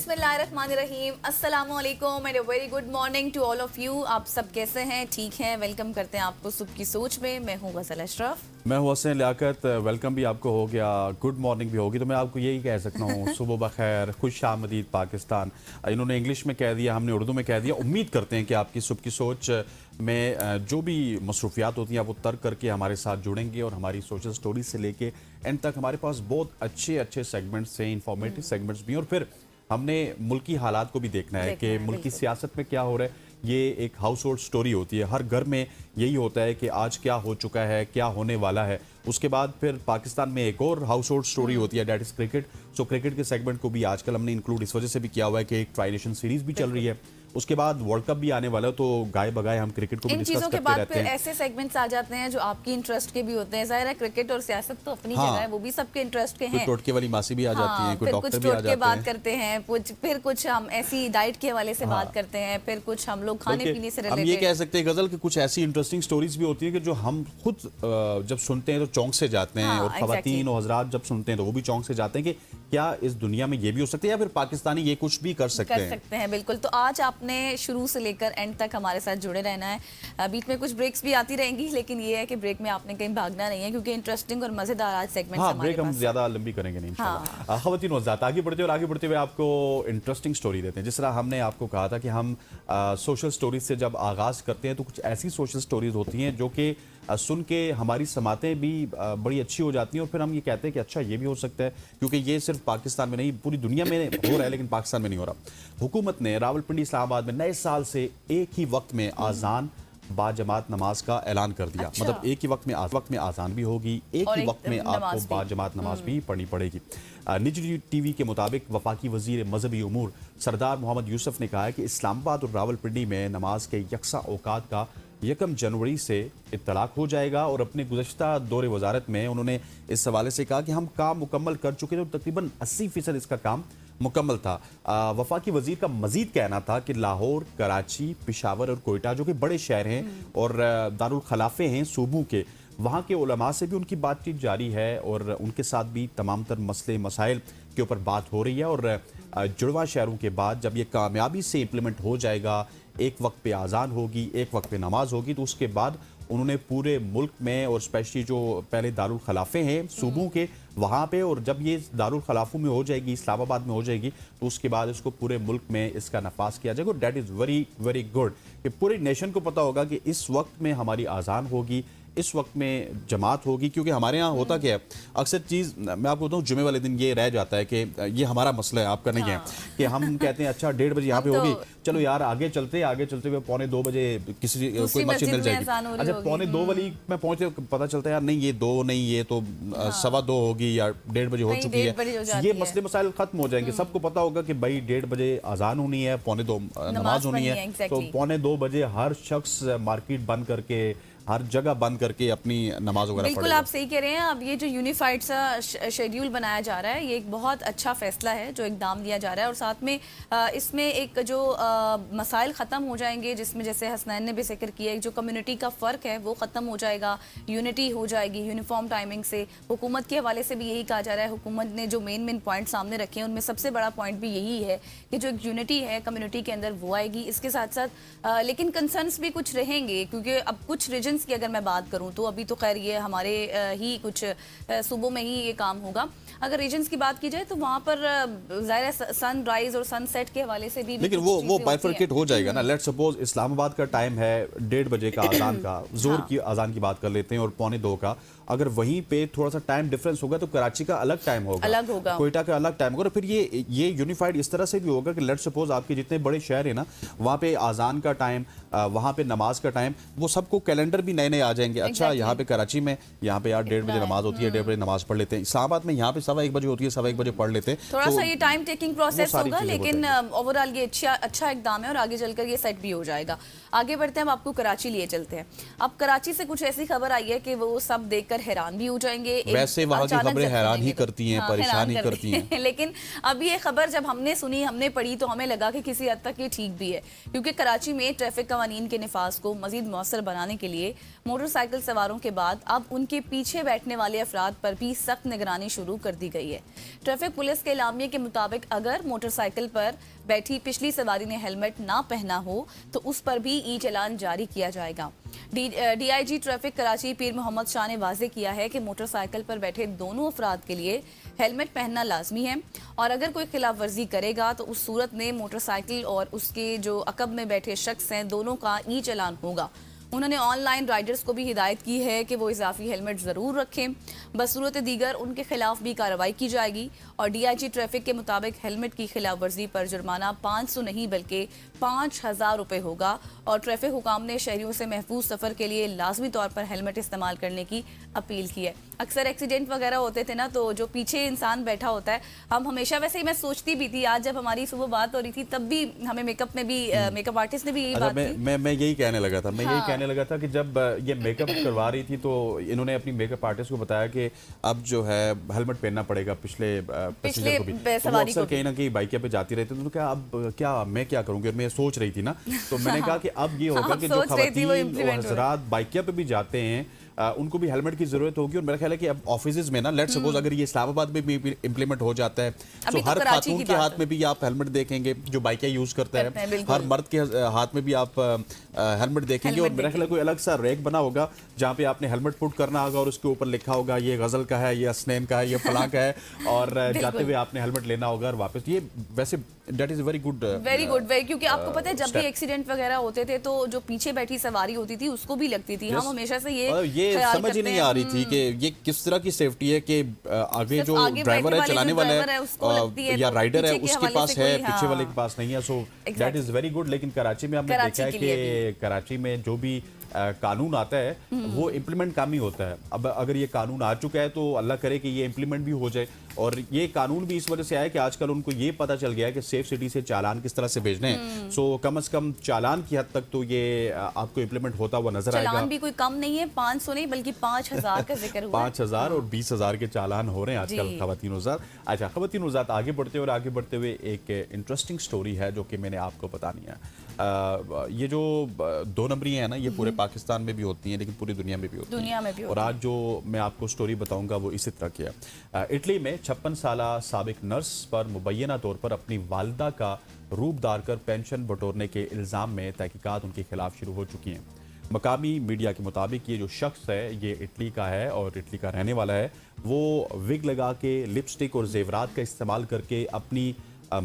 बिस्मिल्लाहिर्रहमानिर्रहीम, अस्सलामुअलैकुम and very good morning to all of you. आप सब कैसे हैं? ठीक हैं? वेलकम करते हैं आपको सुबह की सोच में। मैं हूँ गज़ल अशरफ। मैं हूँ हसन लियाकत। वेलकम भी आपको हो गया, गुड मॉर्निंग भी होगी, तो मैं आपको यही कह सकता हूँ सुबह बखैर, खुश आमदीद पाकिस्तान। इन्होंने इंग्लिश में कह दिया, हमने उर्दू में कह दिया। उम्मीद करते हैं कि आपकी सुबह की सोच में जो भी मसरूफियात होती हैं वो तर्क करके हमारे साथ जुड़ेंगे और हमारी सोशल स्टोरी से लेके एंड तक हमारे पास बहुत अच्छे अच्छे सेगमेंट्स हैं, इंफॉर्मेटिव सेगमेंट्स भी हैं। और फिर हमने मुल्की हालात को भी देखना है कि मुल्की सियासत में क्या हो रहा है। ये एक हाउस होल्ड स्टोरी होती है, हर घर में यही होता है कि आज क्या हो चुका है, क्या होने वाला है। उसके बाद फिर पाकिस्तान में एक और हाउस होल्ड स्टोरी होती है, that is cricket. So cricket के सेगमेंट को भी आजकल हमने इंक्लूड इस वजह से भी किया हुआ है कि एक ट्राई नेशन सीरीज भी चल रही है। उसके बाद वर्ल्ड कप भी आने वाला है, तो गाय बगाए हम क्रिकेट को भी डिस्कस करते रहते हैं। इन चीजों के बाद फिर ऐसे सेगमेंट्स आ जाते हैं जो आपकी इंटरेस्ट के भी होते हैं। जाहिर है क्रिकेट और सियासत तो अपनी जगह है, वो भी सबके इंटरेस्ट के हैं। टोटके वाली मासी भी आ जाती हैं, कोई डॉक्टर भी आ जाते हैं। बात करते हैं फिर कुछ हम ऐसी डाइट के हवाले से बात करते हैं, फिर कुछ हम लोग खाने पीने से रिलेटेड। हम ये कह सकते हैं गजल की कुछ ऐसी इंटरेस्टिंग स्टोरीज भी होती है कि जो हम खुद जब सुनते हैं तो चौंक से जाते हैं, और खवातीन और हजरात जब सुनते हैं तो वो भी चौंक से जाते हैं कि क्या इस दुनिया में ये भी हो सकता है या फिर पाकिस्तानी ये कुछ भी कर सकते हैं। बिल्कुल। तो आज आपने शुरू से लेकर एंड तक हमारे साथ जुड़े रहना है। बीच में कुछ ब्रेक्स भी आती रहेंगी, लेकिन ये है कि ब्रेक में आपने कहीं भागना नहीं है, क्योंकि इंटरेस्टिंग और मजेदार आज सेगमेंट हमारे ब्रेक हम ज्यादा लंबी करेंगे नहीं इंशाल्लाह। खवातीन और हजरात आगे बढ़ते हुए आपको इंटरेस्टिंग स्टोरी देते हैं। जिस तरह हमने आपको कहा था कि हम सोशल स्टोरीज से जब आगाज करते हैं तो कुछ ऐसी सोशल स्टोरीज होती हैं जो कि सुन के हमारी समातें भी बड़ी अच्छी हो जाती हैं, और फिर हम ये कहते हैं कि अच्छा ये भी हो सकता है, क्योंकि ये सिर्फ पाकिस्तान में नहीं पूरी दुनिया में हो रहा है, लेकिन पाकिस्तान में नहीं हो रहा। हुकूमत ने रावलपिंडी इस्लामाबाद में नए साल से एक ही वक्त में आजान बाजमात नमाज का ऐलान कर दिया। अच्छा। मतलब एक ही वक्त में आजान भी होगी, एक ही वक्त में आपको बाजमात नमाज भी पढ़नी पड़ेगी। निजी टीवी के मुताबिक वफाकी वजीर मजहबी उमूर सरदार मोहम्मद यूसुफ ने कहा है कि इस्लामाबाद और रावलपिंडी में नमाज के यकसा औकात का 1 जनवरी से इत्तलाक हो जाएगा। और अपने गुज़श्ता दौरे वजारत में उन्होंने इस हवाले से कहा कि हम काम मुकम्मल कर चुके थे, तो तकरीबन 80% इसका काम मुकम्मल था। वफाकी वजीर का मजीद कहना था कि लाहौर, कराची, पेशावर और कोयटा जो कि बड़े शहर हैं और दारुल खलाफे हैं सूबों के, वहाँ के उलमा से भी उनकी बातचीत जारी है और उनके साथ भी तमाम तर मसले मसाइल के ऊपर बात हो रही है। और जुड़वा शहरों के बाद जब ये कामयाबी से इम्प्लीमेंट हो जाएगा, एक वक्त पे आज़ान होगी, एक वक्त पे नमाज होगी, तो उसके बाद उन्होंने पूरे मुल्क में और स्पेशली जो पहले दारुल खलाफे हैं सूबों के वहाँ पे, और जब ये दारुल खलाफों में हो जाएगी, इस्लामाबाद में हो जाएगी, तो उसके बाद इसको पूरे मुल्क में इसका नफाज किया जाएगा। That is very very good कि पूरे नेशन को पता होगा कि इस वक्त में हमारी आज़ान होगी, इस वक्त में जमात होगी। क्योंकि हमारे यहाँ होता क्या है, अक्सर चीज़ मैं आपको बताऊँ, जुमे वाले दिन ये रह जाता है कि ये हमारा मसला है, आपका नहीं है, कि हम कहते हैं अच्छा 1:30 बजे यहाँ पे होगी, चलो यार आगे चलते हुए 1:45 बजे किसी कोई मस्जिद मिल जाएगी। अच्छा 1:45 वाली में पहुंचे, पता चलता है यार नहीं ये 2 नहीं, ये तो 1:15 होगी या 1:30 बजे हो चुकी है। ये मसले मसाइल खत्म हो जाएंगे। सबको पता होगा कि भाई 1:30 बजे आज़ान होनी है, 1:45 नमाज होनी है। तो 1:45 बजे हर शख्स मार्केट बंद करके, हर जगह बंद करके अपनी नमाज वगैरह बिल्कुल आप सही कह रहे हैं। अब ये जो यूनिफाइड सा शेड्यूल बनाया जा रहा है, ये एक बहुत अच्छा फैसला है, जो इकदाम लिया जा रहा है। और साथ में इसमें एक जो मसाइल ख़त्म हो जाएंगे, जिसमें जैसे हसनैन ने भी जिक्र किया, जो कम्युनिटी का फ़र्क है वो ख़त्म हो जाएगा, यूनिटी हो जाएगी यूनिफॉर्म टाइमिंग से। हुकूमत के हवाले से भी यही कहा जा रहा है। हुकूमत ने जो मेन पॉइंट सामने रखे हैं, उनमें सबसे बड़ा पॉइंट भी यही है कि जो एक यूनिटी है कम्युनिटी के अंदर वो आएगी। इसके साथ साथ लेकिन कंसर्न्स भी कुछ रहेंगे, क्योंकि अब कुछ रीजन्स की अगर मैं बात करूं तो अभी तो खैर ये हमारे ही कुछ सूबों में ही ये काम होगा। अगर रीजन्स की बात की जाए तो वहां पर ज़ाहिर सनराइज और सनसेट के हवाले से भी, लेकिन वो बाइफरकेट हो जाएगा ना। लेट्स सपोज इस्लामाबाद का टाइम है 1:30 बजे का आज़ान का, जोर की आज़ान की बात कर लेते हैं, और 1:45 का। अगर वहीं पे थोड़ा सा टाइम डिफरेंस होगा तो कराची का अलग टाइम होगा, कोयटा का अलग टाइम होगा। फिर ये यूनिफाइड इस तरह से भी होगा कि लेट्स सपोज आपके जितने बड़े शहर है ना, वहाँ पे आज़ान का टाइम, वहाँ पे नमाज का टाइम, वो सबको कैलेंडर भी नए आ जाएंगे। अच्छा यहाँ पे कराची में यहाँ पे यार 1:30 बजे नमाज होती है, 1:30 बजे नमाज पढ़ लेते हैं। इस्लामाबाद में यहाँ पे 1:15 बजे होती है, 1:15 बजे पढ़ लेते हैं। थोड़ा सा ये टाइम टेकिंग प्रोसेस होगा, लेकिन ओवरऑल ये अच्छा इकदाम है और आगे चलकर ये सेट भी हो जाएगा। आगे बढ़ते हैं, हम आपको कराची लिए चलते हैं। अब कराची से कुछ ऐसी खबर आई है कि वो सब देखकर सुनकर हैरान भी हो जाएंगे। वैसे वहाँ की खबरें हैरान ही करती हैं, परेशान ही करती हैं। लेकिन अब ये खबर जब हमने सुनी, हमने पढ़ी, तो हमें लगा कि किसी हद तक ये ठीक भी है, क्योंकि कराची में ट्रैफिक कवानीन के निफाज को मजीद मौसर बनाने के लिए मोटरसाइकिल सवारों के बाद अब उनके पीछे बैठने वाले अफराद पर भी सख्त निगरानी शुरू कर दी गई है। ट्रैफिक पुलिस के एलामिये के मुताबिक अगर मोटरसाइकिल पर बैठी पिछली सवारी ने हेलमेट ना पहना हो तो उस पर भी ई चालान जारी किया जाएगा। डीआईजी ट्रैफिक कराची पीर मोहम्मद शाह ने वाजे किया है कि मोटरसाइकिल पर बैठे दोनों अफराद के लिए हेलमेट पहनना लाजमी है, और अगर कोई खिलाफ वर्जी करेगा तो उस सूरत में मोटरसाइकिल और उसके जो अकब में बैठे शख्स हैं दोनों का ई चालान होगा। उन्होंने ऑनलाइन राइडर्स को भी हिदायत की है कि वो इजाफी हेलमेट ज़रूर रखें, बसूरत दीगर उनके खिलाफ भी कार्रवाई की जाएगी। और डीआईजी ट्रैफिक के मुताबिक हेलमेट की खिलाफ वर्जी पर जुर्माना 500 नहीं बल्कि 5000 रुपये होगा। और ट्रैफिक हुकाम ने शहरियों से महफूज सफ़र के लिए लाजमी तौर पर हेलमेट इस्तेमाल करने की अपील की है। अक्सर एक्सीडेंट वगैरह होते थे ना, तो जो पीछे इंसान बैठा होता है, हम हमेशा, वैसे ही मैं सोचती भी थी, आज जब हमारी सुबह बात हो रही थी तब भी हमें मेकअप में भी मेकअप आर्टिस्ट ने भी यही बात की। मैं यही कहने लगा था, कहने लगा था कि जब ये मेकअप करवा रही थी तो इन्होंने अपनी मेकअप आर्टिस्ट को बताया कि अब जो है हेलमेट पहनना पड़ेगा पिछले पैसेंजर को भी। तो वो अक्सर कहीं ना कहीं बाइक पे जाती रहती, तो क्या अब क्या मैं क्या करूंगी, और मैं सोच रही थी ना, तो मैंने कहा कि अब ये होगा कि जो खवातीन और हज़रात बाइक पे भी जाते हैं उनको भी हेलमेट की जरूरत होगी। और मेरा ख्याल है कि अब ऑफिस में ना, लेट्स सपोज अगर ये इस्लामाबाद में भी इम्प्लीमेंट हो जाता है तो हर खातून के हाथ में भी आप हेलमेट देखेंगे जो बाइकें यूज करता है, हर मर्द के हाथ में भी आप हेलमेट देखेंगे। और मेरा ख्याल है कोई अलग सा रैक बना होगा जहाँ पे आपने हेलमेट पुट करना होगा और उसके ऊपर लिखा होगा ये गजल का है, ये असनैन का है, ये फलां का है, और जाते हुए आपने हेलमेट लेना होगा और वापस। ये वैसे दैट इज वेरी गुड क्योंकि आपको पता है जब भी एक्सीडेंट वगैरह होते थे तो जो पीछे बैठी सवारी होती थी उसको भी लगती थी। हम हमेशा से ये समझ ही नहीं आ रही थी कि ये किस तरह की सेफ्टी है कि आगे जो ड्राइवर है, चलाने वाला है या राइडर है, उसके पास है, पीछे वाले के पास नहीं है। So that is very good. लेकिन कराची में हमने देखा है कि कराची में जो भी कानून आता है वो इम्प्लीमेंट काम ही होता है। अब अगर ये कानून आ चुका है तो अल्लाह करे कि ये इम्प्लीमेंट भी हो जाए। और ये कानून भी इस वजह से आया कि आजकल उनको ये पता चल गया है कि सेफ सिटी से चालान किस तरह से भेजने हैं। सो कम से कम चालान की हद तक तो ये आपको इम्प्लीमेंट होता हुआ नजर आएगा। चालान भी कोई कम नहीं है, 500 नहीं बल्कि 5000 का जिक्र हुआ। 5000 और 20000 के चालान हो रहे हैं आजकल खवातीन हज़रात। अच्छा खवातीन हज़रात, आगे बढ़ते हुए एक इंटरेस्टिंग स्टोरी है जो कि मैंने आपको बतानी है। ये जो 2 नंबरी है ना, ये पूरे पाकिस्तान में भी होती हैं लेकिन पूरी दुनिया में भी होती हैं। और आज जो मैं आपको स्टोरी बताऊंगा वो इसी तरह की है। इटली में 56 साला साबिक नर्स पर मुबैना तौर पर अपनी वालिदा का रूप डालकर पेंशन बटोरने के इल्ज़ाम में तहकीकात उनके खिलाफ शुरू हो चुकी हैं। मकामी मीडिया के मुताबिक ये जो शख्स है ये इटली का है और इटली का रहने वाला है। वो विग लगा के, लिपस्टिक और जेवरात का इस्तेमाल करके अपनी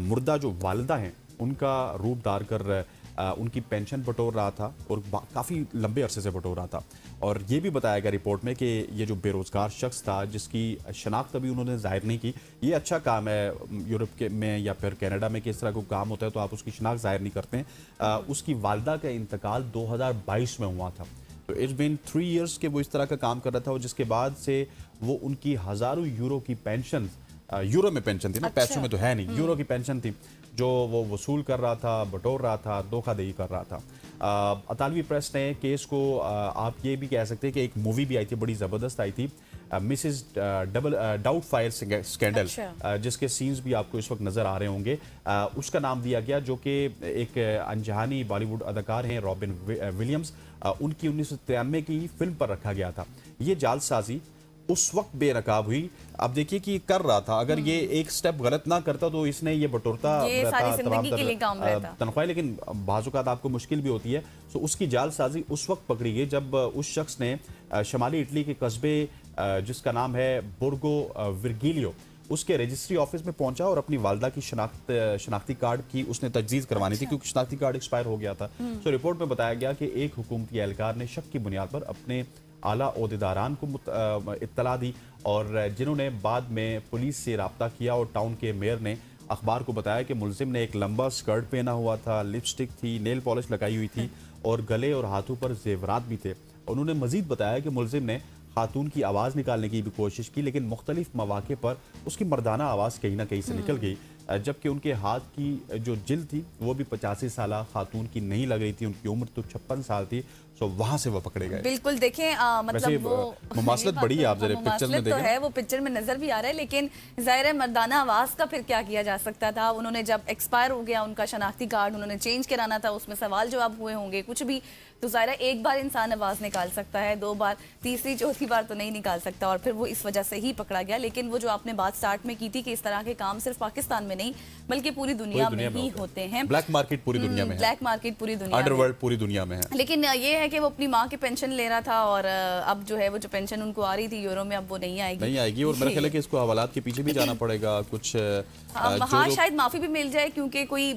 मुर्दा जो वालिदा हैं उनका रूप डाल कर उनकी पेंशन बटोर रहा था और काफ़ी लंबे अरसे से बटोर रहा था। और ये भी बताया गया रिपोर्ट में कि ये जो बेरोज़गार शख्स था जिसकी शनाख्त अभी उन्होंने जाहिर नहीं की, ये अच्छा काम है यूरोप के में या फिर कनाडा में कि इस तरह का काम होता है तो आप उसकी शनाख्त जाहिर नहीं करते हैं। उसकी वालिदा का इंतकाल 2022 में हुआ था। तो इट्स बीन 3 इयर्स के वो इस तरह का काम कर रहा था, और जिसके बाद से वो उनकी हज़ारों यूरो की पेंशन, यूरो में पेंशन थी ना, पैसों में तो है नहीं, यूरो की पेंशन थी जो वो वसूल कर रहा था, बटोर रहा था, धोखाधड़ी कर रहा था। अतालवी प्रेस ने केस को आप ये भी कह सकते हैं कि एक मूवी भी आई थी, बड़ी ज़बरदस्त आई थी, मिसेस डाउटफायर स्कैंडल, जिसके सीन्स भी आपको इस वक्त नज़र आ रहे होंगे। उसका नाम दिया गया जो कि एक अनजानी बॉलीवुड अदाकार हैं रॉबिन विलियम्स, उनकी 1993 की फिल्म पर रखा गया था। ये जालसाजी उस वक्त बेनकाब हुई। अब देखिए कि कर रहा था, अगर ये एक स्टेप गलत ना करता तो इसने ये बटोरता तनख्वाह, लेकिन बाज़-औक़ात आपको मुश्किल भी होती है। तो उसकी जालसाजी उस वक्त पकड़ी गई जब उस शख्स ने शमाली इटली के कस्बे जिसका नाम है बोर्गो विर्गिलियो, उसके रजिस्ट्री ऑफिस में पहुंचा और अपनी वालिदा की शनाख्ती कार्ड की उसने तजदीद करवानी थी क्योंकि शनाख्ती कार्ड एक्सपायर हो गया था। तो रिपोर्ट में बताया गया कि एक हुकूमती एहलकार ने शक की बुनियाद पर अपने आला ओहदेदारान को इत्तला दी और जिन्होंने बाद में पुलिस से रब्ता किया और टाउन के मेयर ने अखबार को बताया कि मुलजिम ने एक लंबा स्कर्ट पहना हुआ था, लिपस्टिक थी, नेल पॉलिश लगाई हुई थी और गले और हाथों पर जेवरात भी थे। उन्होंने मजीद बताया कि मुलजिम ने खातून की आवाज़ निकालने की भी कोशिश की लेकिन मुख्तलिफ मौके पर उसकी मर्दाना आवाज़ कहीं ना कहीं से निकल गई जबकि उनके हाथ की जो जिल्द थी वो भी 85 साल खातून की नहीं लग रही थी, उनकी उम्र तो 56 साल थी। सो वहां से वो पकड़े गए। बिल्कुल देखें मतलब वो मुमासलत बड़ी है, आप जरा पिक्चर में देखें तो है, वो पिक्चर में नजर भी आ रहा है, लेकिन जाहिर है मर्दाना आवाज का फिर क्या किया जा सकता था। उन्होंने जब एक्सपायर हो गया उनका शनाख्ती कार्ड, उन्होंने चेंज कराना था, उसमें सवाल जवाब हुए होंगे कुछ भी, तो जाहिर है एक बार इंसान आवाज निकाल सकता है, 2 बार, तीसरी चौथी बार तो नहीं निकाल सकता, और फिर वो इस वजह से ही पकड़ा गया। लेकिन वो जो आपने बात स्टार्ट में की थी कि इस तरह के काम सिर्फ पाकिस्तान में नहीं बल्कि पूरी दुनिया में ही होते हैं। ब्लैक मार्केट पूरी दुनिया में है, ब्लैक मार्केट पूरी दुनिया, अंडरवर्ल्ड पूरी दुनिया में है। लेकिन ये है कि वो अपनी माँ की पेंशन ले रहा था, और अब जो है वो जो पेंशन उनको आ रही थी यूरो में, अब वो नहीं आएगी। और मेरा ख्याल है कि इसको हवालात के पीछे भी जाना पड़ेगा कुछ। हाँ, शायद माफी भी मिल जाए, क्योंकि कोई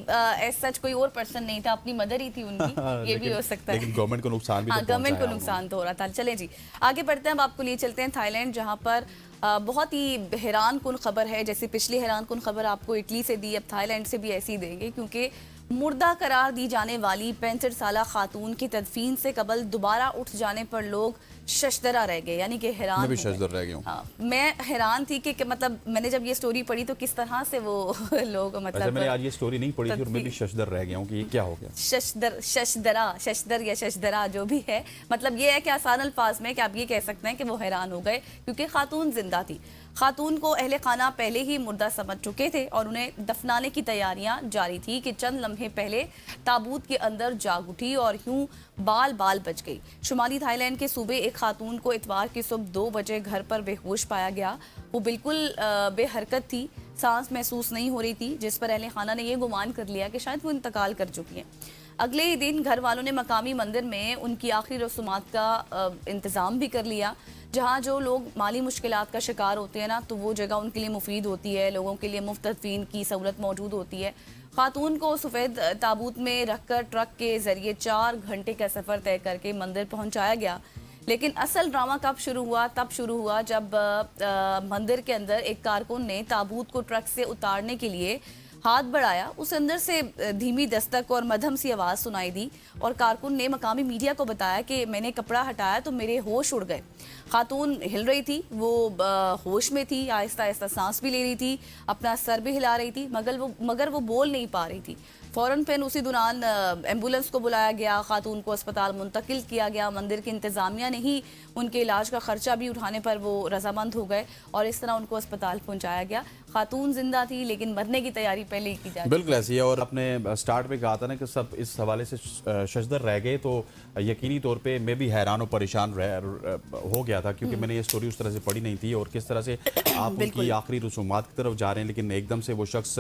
सच कोई और पर्सन नहीं था, अपनी मदर ही थी उनकी, ये भी हो सकता है। लेकिन गवर्नमेंट को नुकसान भी, गवर्नमेंट को नुकसान तो हो रहा था। चले जी आगे बढ़ते हैं, अब आपको लिए चलते हैं थाईलैंड, जहाँ पर बहुत ही हैरान कुन खबर है। जैसे पिछली हैरान कुन खबर आपको इटली से दी, अब थाईलैंड से भी ऐसी देंगे, क्योंकि मुर्दा करार दी जाने वाली 65 साला खातून की तदफीन से कबल दोबारा उठ जाने पर लोग शशदरा रह गए, यानी कि हैरान। मैं भी शशदर रह गया हूं। हाँ, मैं हैरान थी कि मतलब मैंने जब ये स्टोरी पढ़ी तो किस तरह से वो लोग मतलब मैंने आज ये स्टोरी नहीं पढ़ी थी और मैं भी शशदर रह गया हूँ कि ये क्या हो गया। शशदर या शशदरा जो भी है, मतलब ये है कि आसान अल्फाज में कि आप ये कह सकते हैं कि वो हैरान हो गए, क्योंकि खातून जिंदा थी। खातून को अहले खाना पहले ही मुर्दा समझ चुके थे और उन्हें दफनाने की तैयारियां जारी थी कि चंद लम्हे पहले ताबूत के अंदर जाग उठी और यूं बाल बाल बच गई। शुमाली थाईलैंड के सूबे एक खातून को इतवार की सुबह 2 बजे घर पर बेहोश पाया गया। वो बिल्कुल बेहरकत थी, सांस महसूस नहीं हो रही थी, जिस पर अहले खाना ने यह गुमान कर लिया कि शायद वो इंतकाल कर चुकी हैं। अगले ही दिन घर वालों ने मकामी मंदिर में उनकी आखिरी रसूमात का इंतज़ाम भी कर लिया। जहाँ जो लोग माली मुश्किलात का शिकार होते हैं ना, तो वो जगह उनके लिए मुफीद होती है, लोगों के लिए मुफ्त तदफीन की सहूलत मौजूद होती है। खातून को सफ़ेद ताबूत में रखकर ट्रक के ज़रिए 4 घंटे का सफ़र तय करके मंदिर पहुँचाया गया। लेकिन असल ड्रामा कब शुरू हुआ? तब शुरू हुआ जब मंदिर के अंदर एक कारकुन ने ताबूत को ट्रक से उतारने के लिए हाथ बढ़ाया। उस अंदर से धीमी दस्तक और मध्यम सी आवाज़ सुनाई दी और कारकुन ने मकामी मीडिया को बताया कि मैंने कपड़ा हटाया तो मेरे होश उड़ गए। खातून हिल रही थी, वो होश में थी, आहिस्ता आहिस्ता सांस भी ले रही थी, अपना सर भी हिला रही थी, मगर वो बोल नहीं पा रही थी। फ़ौरन फिर उसी दौरान एम्बुलेंस को बुलाया गया, खातून को अस्पताल मुंतकिल किया गया। मंदिर की इंतज़ामिया ने ही उनके इलाज का खर्चा भी उठाने पर वो रजामंद हो गए और इस तरह उनको अस्पताल पहुंचाया गया। खातून जिंदा थी लेकिन मरने की तैयारी पहले ही की जाती। बिल्कुल ऐसी है। और अपने स्टार्ट में कहा था ना कि सब इस हवाले से शशदर रह गए, तो यकीनी तौर पे मैं भी हैरान और परेशान हो गया था, क्योंकि मैंने ये स्टोरी उस तरह से पढ़ी नहीं थी और किस तरह से आप उनकी आखिरी रसूमात की तरफ जा रहे हैं, लेकिन एकदम से वो शख्स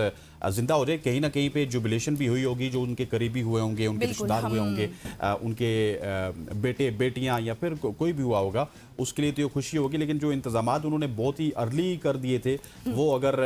जिंदा हो जाए। कहीं ना कहीं पे जुबिलेशन भी हुई होगी, जो उनके करीबी हुए होंगे, उनके रिश्तेदार हुए होंगे, उनके बेटे बेटियां या फिर कोई भी हुआ होगा, उसके लिए तो ये खुशी होगी। लेकिन जो इंतजामात उन्होंने बहुत ही अर्ली कर दिए थे, वो अगर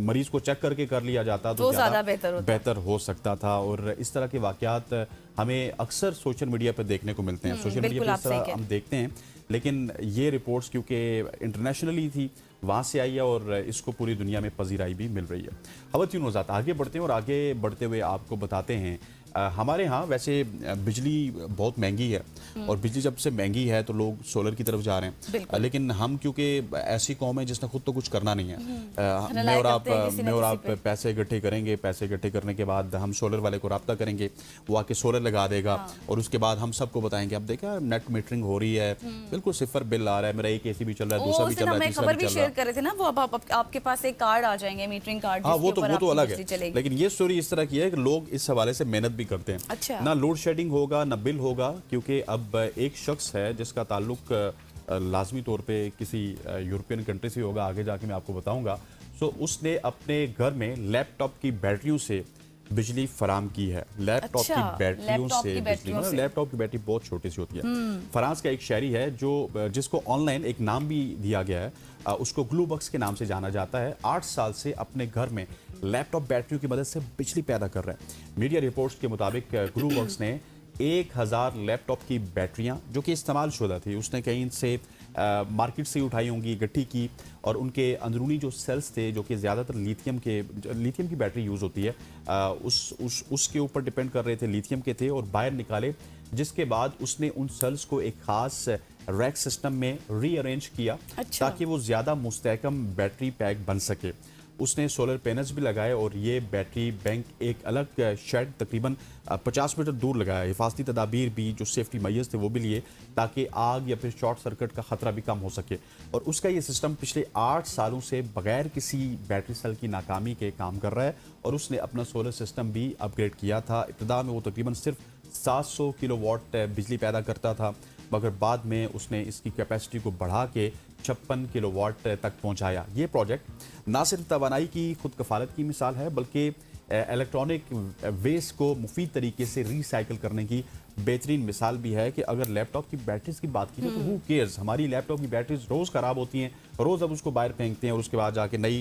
मरीज को चेक करके कर लिया जाता तो ज़्यादा बेहतर हो सकता था। और इस तरह के वाकयात हमें अक्सर सोशल मीडिया पर देखने को मिलते हैं। सोशल मीडिया पर इस तरह हम देखते हैं, लेकिन ये रिपोर्ट्स क्योंकि इंटरनेशनली थी, वहाँ से आई है और इसको पूरी दुनिया में पजीराई भी मिल रही है। खबरतीन वज़ात आगे बढ़ते हैं और आगे बढ़ते हुए आपको बताते हैं हमारे यहाँ वैसे बिजली बहुत महंगी है और बिजली जब से महंगी है तो लोग सोलर की तरफ जा रहे हैं। लेकिन हम क्योंकि ऐसी कौम है जिसने खुद तो कुछ करना नहीं है, मैं और आप पैसे इकट्ठे करेंगे, पैसे इकट्ठे करने के बाद हम सोलर वाले को रब्ता करेंगे, वो आके सोलर लगा देगा और उसके बाद हम सबको बताएंगे अब देखा नेट मीटरिंग हो रही है, बिल्कुल सिफर बिल आ रहा है, मेरा एक एसी भी चल रहा है, दूसरा भी चल रहा है, तीसरा भी चल रहा है। कर रहे थे ना, वो अब आपके पास एक कार्ड आ जाएंगे, मीटरिंग कार्ड। हाँ, वो तो अलग है, लेकिन ये स्टोरी इस तरह की है कि लोग इस हवाले से मेहनत भी करते हैं। अच्छा। ना लोड शेडिंग होगा ना बिल होगा, क्योंकि अब एक शख्स है जिसका ताल्लुक लाजमी तौर पे किसी यूरोपियन कंट्री से होगा, आगे जाके मैं आपको बताऊंगा। सो उसने अपने घर में लैपटॉप की बैटरियों से बिजली फराम की है। लैपटॉप की बैटरियों से बिजली, मतलब लैपटॉप की बैटरी बहुत छोटी सी होती है। फ्रांस का एक शहरी है जिसको ऑनलाइन एक नाम भी दिया गया है, उसको ग्लू बॉक्स के नाम से जाना जाता है। 8 साल से अपने घर में लैपटॉप बैटरियों की मदद से बिजली पैदा कर रहा है। मीडिया रिपोर्ट्स के मुताबिक ग्लू बॉक्स ने 1000 लैपटॉप की बैटरियां जो कि इस्तेमाल शुदा थी, उसने कहीं से मार्केट से उठाई होंगी, गट्ठी की, और उनके अंदरूनी जो सेल्स थे जो कि ज़्यादातर लिथियम की बैटरी यूज़ होती है, उसके ऊपर डिपेंड कर रहे थे, लिथियम के थे, और बाहर निकाले। जिसके बाद उसने उन सेल्स को एक ख़ास रैक सिस्टम में रीअरेंज किया ताकि वो ज़्यादा मुस्तहकम बैटरी पैक बन सके। उसने सोलर पैनल्स भी लगाए और ये बैटरी बैंक एक अलग शेड तकरीबन 50 मीटर दूर लगाया। हिफाजती तदाबीर भी जो सेफ्टी मेजर्स थे वो भी लिए ताकि आग या फिर शॉर्ट सर्किट का खतरा भी कम हो सके। और उसका ये सिस्टम पिछले 8 सालों से बगैर किसी बैटरी सेल की नाकामी के काम कर रहा है और उसने अपना सोलर सिस्टम भी अपग्रेड किया था। इब्तिदा में वो तकरीबन सिर्फ 700 किलोवाट बिजली पैदा करता था, मगर बाद में उसने इसकी कैपेसिटी को बढ़ा के 56 किलोवाट तक पहुंचाया। ये प्रोजेक्ट ना सिर्फ तवानाई की खुद कफालत की मिसाल है बल्कि इलेक्ट्रॉनिक वेस्ट को मुफीद तरीके से रिसाइकिल करने की बेहतरीन मिसाल भी है कि अगर लैपटॉप की बैटरीज की बात की जाए तो हु केयर्स, हमारी लैपटॉप की बैटरीज रोज़ ख़राब होती हैं, रोज़ अब उसको बाहर फेंकते हैं और उसके बाद जाके नई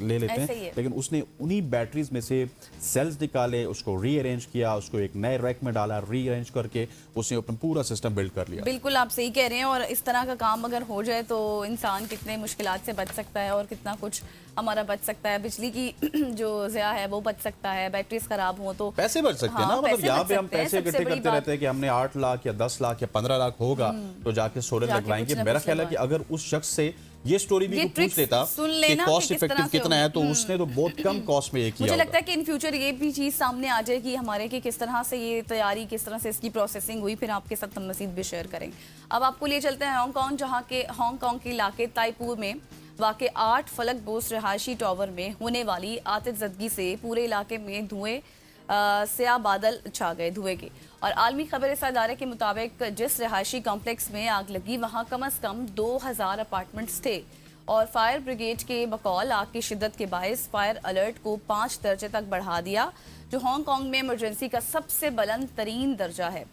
ले लेते हैं। लेकिन उसने उन्हीं बैटरीज में से सेल्स निकाले, उसको रीअरेंज किया, उसको एक नए रैक में डाला, रीअरेंज करके उसने अपना पूरा सिस्टम बिल्ड कर लिया। बिल्कुल आप सही कह रहे हैं। और इस तरह का काम अगर हो जाए तो इंसान कितने मुश्किलात से बच सकता है और कितना कुछ हमारा बच सकता है। बिजली की जो ज़िया है वो बच सकता है, बैटरीज खराब हो तो पैसे बच सकते हैं ना। मतलब यहाँ पे हम पैसे इकट्ठे करते रहते हैं कि हमने 8 लाख या 10 लाख या 15 लाख होगा तो जाके सोलर लगवाएंगे। मेरा ख्याल है कि अगर उस शख्स से ये स्टोरी भी पूछ लेता कि कॉस्ट इफेक्टिव कितना है तो उसने तो बहुत कम कॉस्ट में ये किया। मुझे लगता है कि इन फ्यूचर ये भी चीज सामने आ जाएगी हमारे कि किस तरह से ये तैयारी, किस तरह से इसकी प्रोसेसिंग हुई, फिर आपके साथ हम मजीद भी शेयर करेंगे। अब आपको ले चलते हैं हांगकांग, जहाँ के हांगकांग के इलाके ताइपू में वाक़ 8 फलक बोस रहायशी टावर में होने वाली आतिशज़दगी से पूरे इलाके में धुएं स्याह बादल छा गए धुएं के। और आलमी खबर इस अदारे के मुताबिक जिस रहायशी कॉम्प्लेक्स में आग लगी वहाँ कम अज़ कम 2000 अपार्टमेंट्स थे और फायर ब्रिगेड के बकौल आग की शिद्दत के बायस फायर अलर्ट को 5 दर्जे तक बढ़ा दिया, जो हांगकांग में इमरजेंसी का सबसे बुलंद तरीन दर्जा है।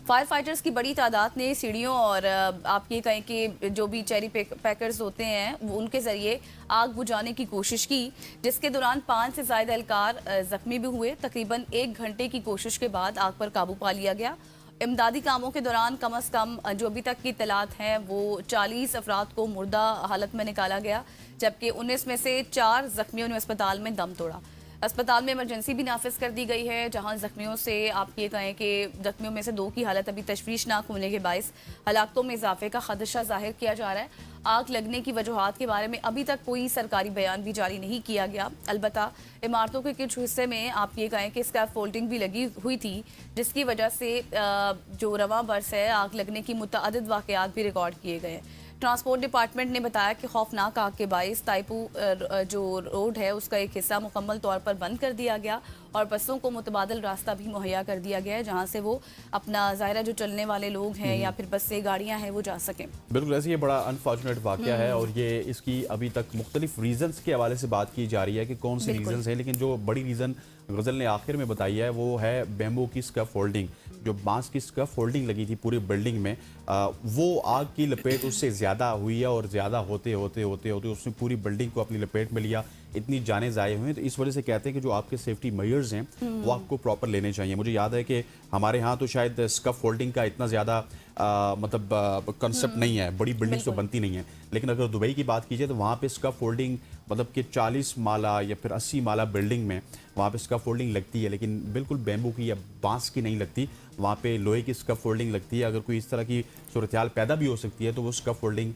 फायर फाइटर्स की बड़ी तादाद ने सीढ़ियों और आप ये कहें कि जो भी चेरी पैकर्स होते हैं वो उनके ज़रिए आग बुझाने की कोशिश की, जिसके दौरान 5 से ज़ायद एहलकार ज़ख्मी भी हुए। तकरीबन 1 घंटे की कोशिश के बाद आग पर काबू पा लिया गया। इमदादी कामों के दौरान कम अज़ कम जो अभी तक की इत्तलात हैं वो 40 अफराद को मुर्दा हालत में निकाला गया, जबकि 19 में से 4 ज़ख्मियों ने अस्पताल में दम तोड़ा। अस्पताल में इमरजेंसी भी नाफिज कर दी गई है, जहां जख्मियों से आप ये कहें कि जख्मियों में से 2 की हालत अभी तशवीशनाक होने के बायस हलाकतों में इजाफे का खदशा जाहिर किया जा रहा है। आग लगने की वजूहात के बारे में अभी तक कोई सरकारी बयान भी जारी नहीं किया गया। अलबत्ता इमारतों के कुछ हिस्से में आप ये कहें कि स्कैफ फोल्डिंग भी लगी हुई थी, जिसकी वजह से जो रवां बरस है आग लगने की मुतअद्दिद वाक़यात भी रिकॉर्ड किए गए। ट्रांसपोर्ट डिपार्टमेंट ने बताया कि खौफनाक आग के बायस ताइपू जो रोड है उसका एक हिस्सा मुकम्मल तौर पर बंद कर दिया गया और बसों को मुतबादल रास्ता भी मुहैया कर दिया गया है, जहां से वो अपना ज़ाहिरा जो चलने वाले लोग हैं या फिर बस से गाड़ियां हैं वो जा सकें। बिल्कुल ऐसे, ये बड़ा अनफॉर्चुनेट वाक़या है और ये इसकी अभी तक मुख्तलिफ रीज़न्स के हवाले से बात की जा रही है कि कौन से रीज़न्स हैं, लेकिन जो बड़ी रीज़न गज़ल ने आखिर में बताई है वो है बैम्बू की स्कफ फोल्डिंग। जो बांस की स्कफ फोल्डिंग लगी थी पूरी बिल्डिंग में, वो आग की लपेट उससे ज़्यादा हुई है और ज़्यादा होते होते होते होते उसने पूरी बिल्डिंग को अपनी लपेट में लिया। इतनी जानें ज़ाये हुई हैं, तो इस वजह से कहते हैं कि जो आपके सेफ्टी मेजर्स हैं वो आपको प्रॉपर लेने चाहिए। मुझे याद है कि हमारे यहाँ तो शायद स्कफ फोल्डिंग का इतना ज़्यादा मतलब कंसेप्ट नहीं है, बड़ी बिल्डिंग्स तो बनती नहीं है, लेकिन अगर दुबई की बात कीजिए तो वहाँ पे स्कफ फोल्डिंग मतलब कि 40 माला या फिर 80 माला बिल्डिंग में वहाँ पे स्कफ फोल्डिंग लगती है, लेकिन बिल्कुल बैम्बू की या बांस की नहीं लगती, वहाँ पे लोहे की स्कफ फोल्डिंग लगती है। अगर कोई इस तरह की सूरत हाल पैदा भी हो सकती है तो वो स्कफ फोल्डिंग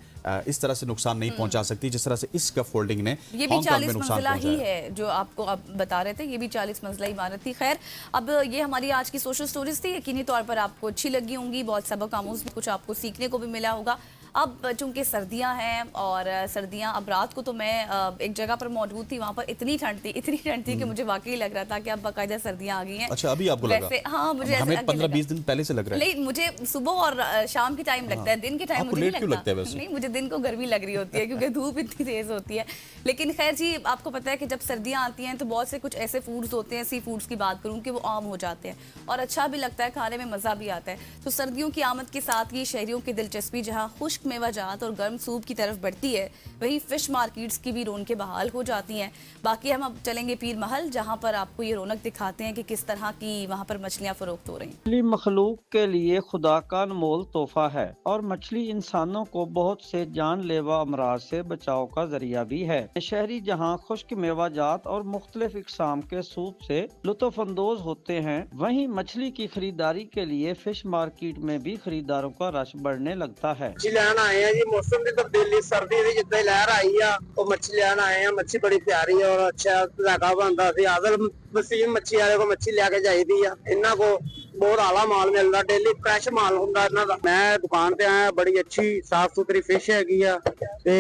इस तरह से नुकसान नहीं पहुंचा सकती जिस तरह से इस स्कफ फोल्डिंग ने ये भी 40 मंजिला ही है जो आपको आप बता रहे थे, ये भी 40 मंजिला इमारत थी। खैर, अब ये हमारी आज की सोशल स्टोरीज थी, यकीनी तौर पर आपको अच्छी लगी होंगी, बहुत सबक आमूज कुछ आपको सीखने को भी मिला होगा। अब चूंकि सर्दियां हैं और सर्दियां, अब रात को तो मैं एक जगह पर मौजूद थी, वहां पर इतनी ठंड थी कि मुझे वाकई लग रहा था कि अब बाकायदा सर्दियां आ गई हैं। अच्छा, अभी आपको लगा? हाँ, मुझे हमें 15-20 दिन पहले से लग रहा है। नहीं, मुझे सुबह और शाम के टाइम लगता है, दिन के टाइम मुझे नहीं लगता। नहीं, मुझे दिन को गर्मी लग रही होती है क्योंकि धूप इतनी तेज होती है। लेकिन खैर जी, आपको पता है कि जब सर्दियां आती हैं तो बहुत से कुछ ऐसे फूड्स होते हैं, सी फूड्स की बात करूं कि वो आम हो जाते हैं और अच्छा भी लगता है, खाने में मज़ा भी आता है। तो सर्दियों की आमद के साथ ही शहरियों की दिलचस्पी जहाँ खुश्क मेवाजात और गर्म सूप की तरफ बढ़ती है, वहीं फिश मार्केट्स की भी रौनकें बहाल हो जाती हैं। बाकी हम अब चलेंगे पीर महल, जहाँ पर आपको ये रौनक दिखाते हैं कि किस तरह की वहाँ पर मछलियाँ फरोख्त हो रही हैं। मछली मखलूक के लिए खुदा का अनमोल तोहफा है और मछली इंसानों को बहुत से जानलेवा अमराज से बचाव का जरिया भी है। शहरी जहाँ खुश्क मेवाजात और मुख्तलिफ इकसाम के सूप से लुत्फ अंदोज होते हैं, वहीं मछली की खरीदारी के लिए फिश मार्केट में भी खरीदारों का रश बढ़ने लगता है। जिला ਲੈਣ ਆਏ ਆ ਜੀ। ਮੌਸਮ ਦੀ ਤਬਦੀਲੀ, ਸਰਦੀ ਦੀ ਜਿੱਦਾਂ ਹੀ ਲਹਿਰ ਆਈ ਆ, ਉਹ ਮੱਛੀ ਲੈਣ ਆਏ ਆ। ਮੱਛੀ ਬੜੀ ਪਿਆਰੀ ਔਰ ਅੱਛਾ ਲਗਾ ਬੰਦਾ ਸੀ। ਆਦਲ ਵਸੀਮ ਮੱਛੀ ਵਾਲੇ ਕੋ ਮੱਛੀ ਲਿਆ ਕੇ ਜਾਈਦੀ ਆ। ਇਹਨਾਂ ਕੋ ਬਹੁਤ ਆਲਾ ਮਾਲ ਮਿਲਦਾ, ਡੇਲੀ ਫਰੈਸ਼ ਮਾਲ ਹੁੰਦਾ ਇਹਨਾਂ ਦਾ। ਮੈਂ ਦੁਕਾਨ ਤੇ ਆਇਆ, ਬੜੀ ਅੱਛੀ ਸਾਫ ਸੁਥਰੀ ਫਿਸ਼ ਹੈਗੀ ਆ ਤੇ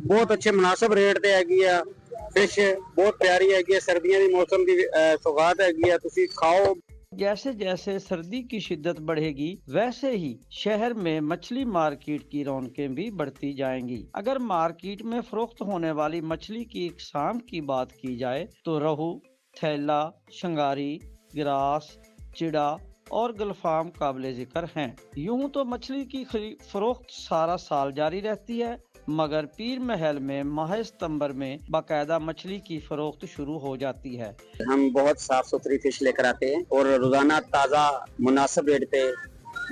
ਬਹੁਤ ਅੱਛੇ ਮੁਨਾਸਬ ਰੇਟ ਤੇ ਹੈਗੀ ਆ। ਫਿਸ਼ बहुत प्यारी है, सर्दियों की मौसम की सौगात है, तुसी खाओ। जैसे जैसे सर्दी की शिद्दत बढ़ेगी वैसे ही शहर में मछली मार्केट की रौनकें भी बढ़ती जाएंगी। अगर मार्केट में फरोख्त होने वाली मछली की इकसाम की बात की जाए तो रोहू, थैला, शंगारी, ग्रास, चिड़ा और गलफाम काबिल जिक्र हैं। यूं तो मछली की फरोख्त सारा साल जारी रहती है, मगर पीर महल में माह सितंबर में बाकायदा मछली की फरोख्त शुरू हो जाती है। हम बहुत साफ सुथरी फिश लेकर आते हैं और रोजाना ताज़ा मुनासिब रेट पे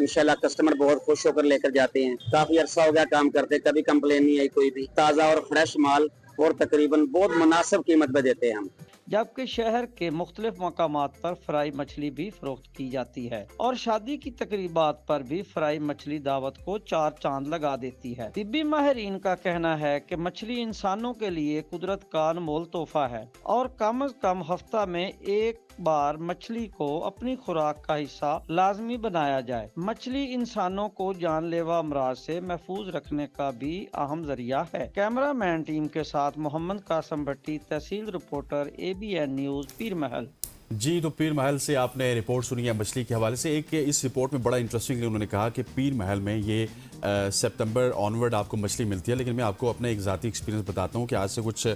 इंशाल्लाह कस्टमर बहुत खुश होकर लेकर जाते हैं। काफी अरसा हो गया काम करते, कभी कंप्लेन नहीं आई कोई भी। ताज़ा और फ्रेश माल और तकरीबन बहुत मुनासिब कीमत पे देते हैं हम। जबकि शहर के मुख्तलिफ मकामात पर फ्राई मछली भी फरोख्त की जाती है और शादी की तकरीबात पर भी फ्राई मछली दावत को चार चांद लगा देती है। तिब्बी माहिरीन का कहना है कि मछली इंसानों के लिए कुदरत का अनमोल तोहफा है और कम से कम हफ्ता में एक बार मछली को अपनी खुराक का हिस्सा लाजमी बनाया जाए। मछली इंसानों को जानलेवा अमराज से महफूज रखने का भी अहम जरिया है। कैमरामैन टीम के साथ मोहम्मद कासम भट्टी, तहसील रिपोर्टर, ABN न्यूज, पीर महल। जी, तो पीर महल से आपने रिपोर्ट सुनी है मछली के हवाले से। एक इस रिपोर्ट में बड़ा इंटरेस्टिंगली उन्होंने कहा कि पीर महल में ये सितंबर ऑनवर्ड आपको मछली मिलती है, लेकिन मैं आपको अपना एक ज़ाती एक्सपीरियंस बताता हूँ कि आज से कुछ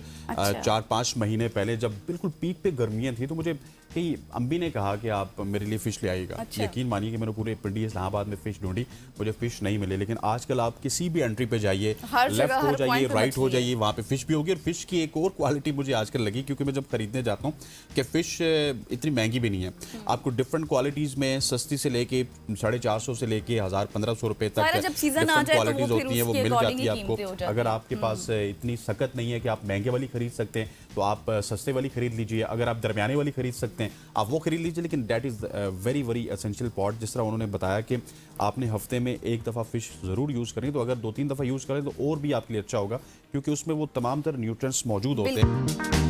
4-5 महीने पहले जब बिल्कुल पीक पे गर्मियाँ थी तो मुझे कहीं अम्बी ने कहा कि आप मेरे लिए फ़िश ले आइएगा। यकीन मानिए कि मैंने पूरे पिंडी इस्लामाबाद में फ़िश ढूंढी, मुझे फ़िश नहीं मिले। लेकिन आजकल आप किसी भी एंट्री पे जाइए, लेफ्ट हो जाइए, राइट हो जाइए, वहाँ पे फ़िश भी होगी। और फ़िश की एक और क्वालिटी मुझे आजकल लगी, क्योंकि मैं जब खरीदने जाता हूँ कि फ़िश इतनी महंगी भी नहीं है। आपको डिफरेंट क्वालिटीज़ में सस्ती से लेके 450 से लेके 1000-1500 रुपए तक डिफरेंट क्वालिटीज़ होती हैं, वो मिल जाती है आपको। अगर आपके पास इतनी सकत नहीं है कि आप महंगे वाली खरीद सकते हैं तो आप सस्ते वाली खरीद लीजिए। अगर आप दरमियाने वाली खरीद सकते हैं आप वो खरीद लीजिए। लेकिन that is very very essential part. जिस तरह उन्होंने बताया कि आपने हफ्ते में एक दफ़ा फ़िश ज़रूर यूज़ करें, तो अगर 2-3 दफ़ा यूज़ करें तो और भी आपके लिए अच्छा होगा, क्योंकि उसमें वो तमाम तरह न्यूट्रिएंट्स मौजूद होते हैं।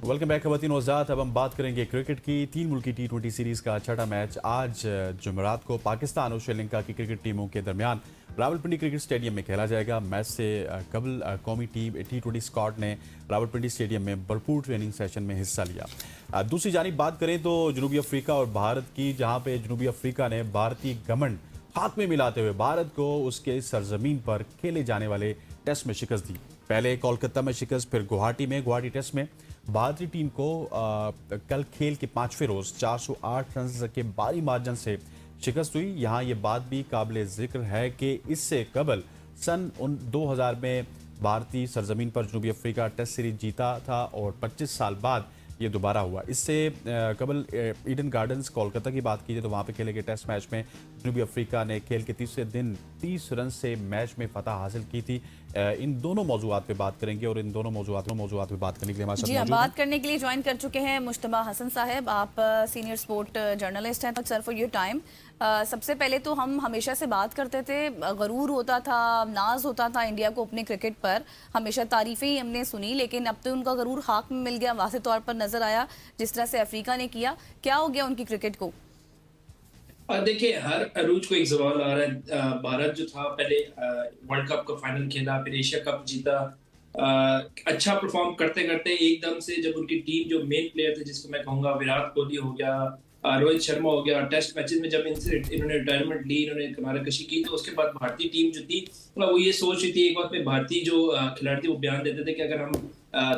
वेलकम बैक खवातीन वज़ात। अब हम बात करेंगे क्रिकेट की। 3 मुल्की T20 सीरीज़ का छठा मैच आज जुमेरात को पाकिस्तान और श्रीलंका की क्रिकेट टीमों के दरमियान रावलपिंडी क्रिकेट स्टेडियम में खेला जाएगा। मैच से कबल कौमी टीम T20 स्क्वाड ने रावलपिंडी स्टेडियम में भरपूर ट्रेनिंग सेशन में हिस्सा लिया। दूसरी जानिब बात करें तो जनूबी अफ्रीका और भारत की, जहाँ पे जनूबी अफ्रीका ने भारतीय घमंड हाथ में मिलाते हुए भारत को उसके सरजमीन पर खेले जाने वाले टेस्ट में शिकस्त दी। पहले कोलकाता में शिकस्त, फिर गुवाहाटी टेस्ट में भारतीय टीम को कल खेल के 5वें रोज 408 रन के भारी मार्जिन से शिकस्त हुई। यहाँ ये बात भी काबिल जिक्र है कि इससे कबल सन 2000 में भारतीय सरजमीन पर जनूबी अफ्रीका टेस्ट सीरीज जीता था और 25 साल बाद ये दोबारा हुआ। इससे कबल ईडन गार्डन्स कोलकाता की बात की जाए तो वहाँ पे खेले गए टेस्ट मैच में जनूबी अफ्रीका ने खेल के तीसरे दिन 30 रन से मैच में फतह हासिल की थी। इन दोनों मौजूआत पे बात करेंगे और इन दोनों मौजूआत पे बात करने के लिए हमारे साथ मौजूद बात करने के लिए ज्वाइन कर चुके हैं मुश्तबा हसन साहब। आप सीनियर स्पोर्ट जर्नलिस्ट हैं। सर, फॉर योर टाइम, सबसे पहले तो हम हमेशा से बात करते थे, गरूर होता था, नाज होता था इंडिया को अपने क्रिकेट पर, हमेशा तारीफें ही हमने सुनी, लेकिन अब तो उनका गरूर खाक में मिल गया, वाज़ेह तौर पर नजर आया जिस तरह से अफ्रीका ने किया। क्या हो गया उनकी क्रिकेट को? देखिए, हर अरूज को एक सवाल आ रहा है। भारत जो था पहले वर्ल्ड कप का फाइनल खेला, फिर एशिया कप जीता, अच्छा परफॉर्म करते करते एकदम से जब उनकी टीम जो मेन प्लेयर थे, जिसको मैं कहूँगा विराट कोहली हो गया, रोहित शर्मा हो गया, टेस्ट मैचेस में जब इन्होंने रिटायरमेंट ली, इन्होंने किनारा कशी की, तो उसके बाद भारतीय टीम जो थी वो ये सोच रही थी। एक वक्त में भारतीय जो खिलाड़ी थे वो बयान देते थे कि अगर हम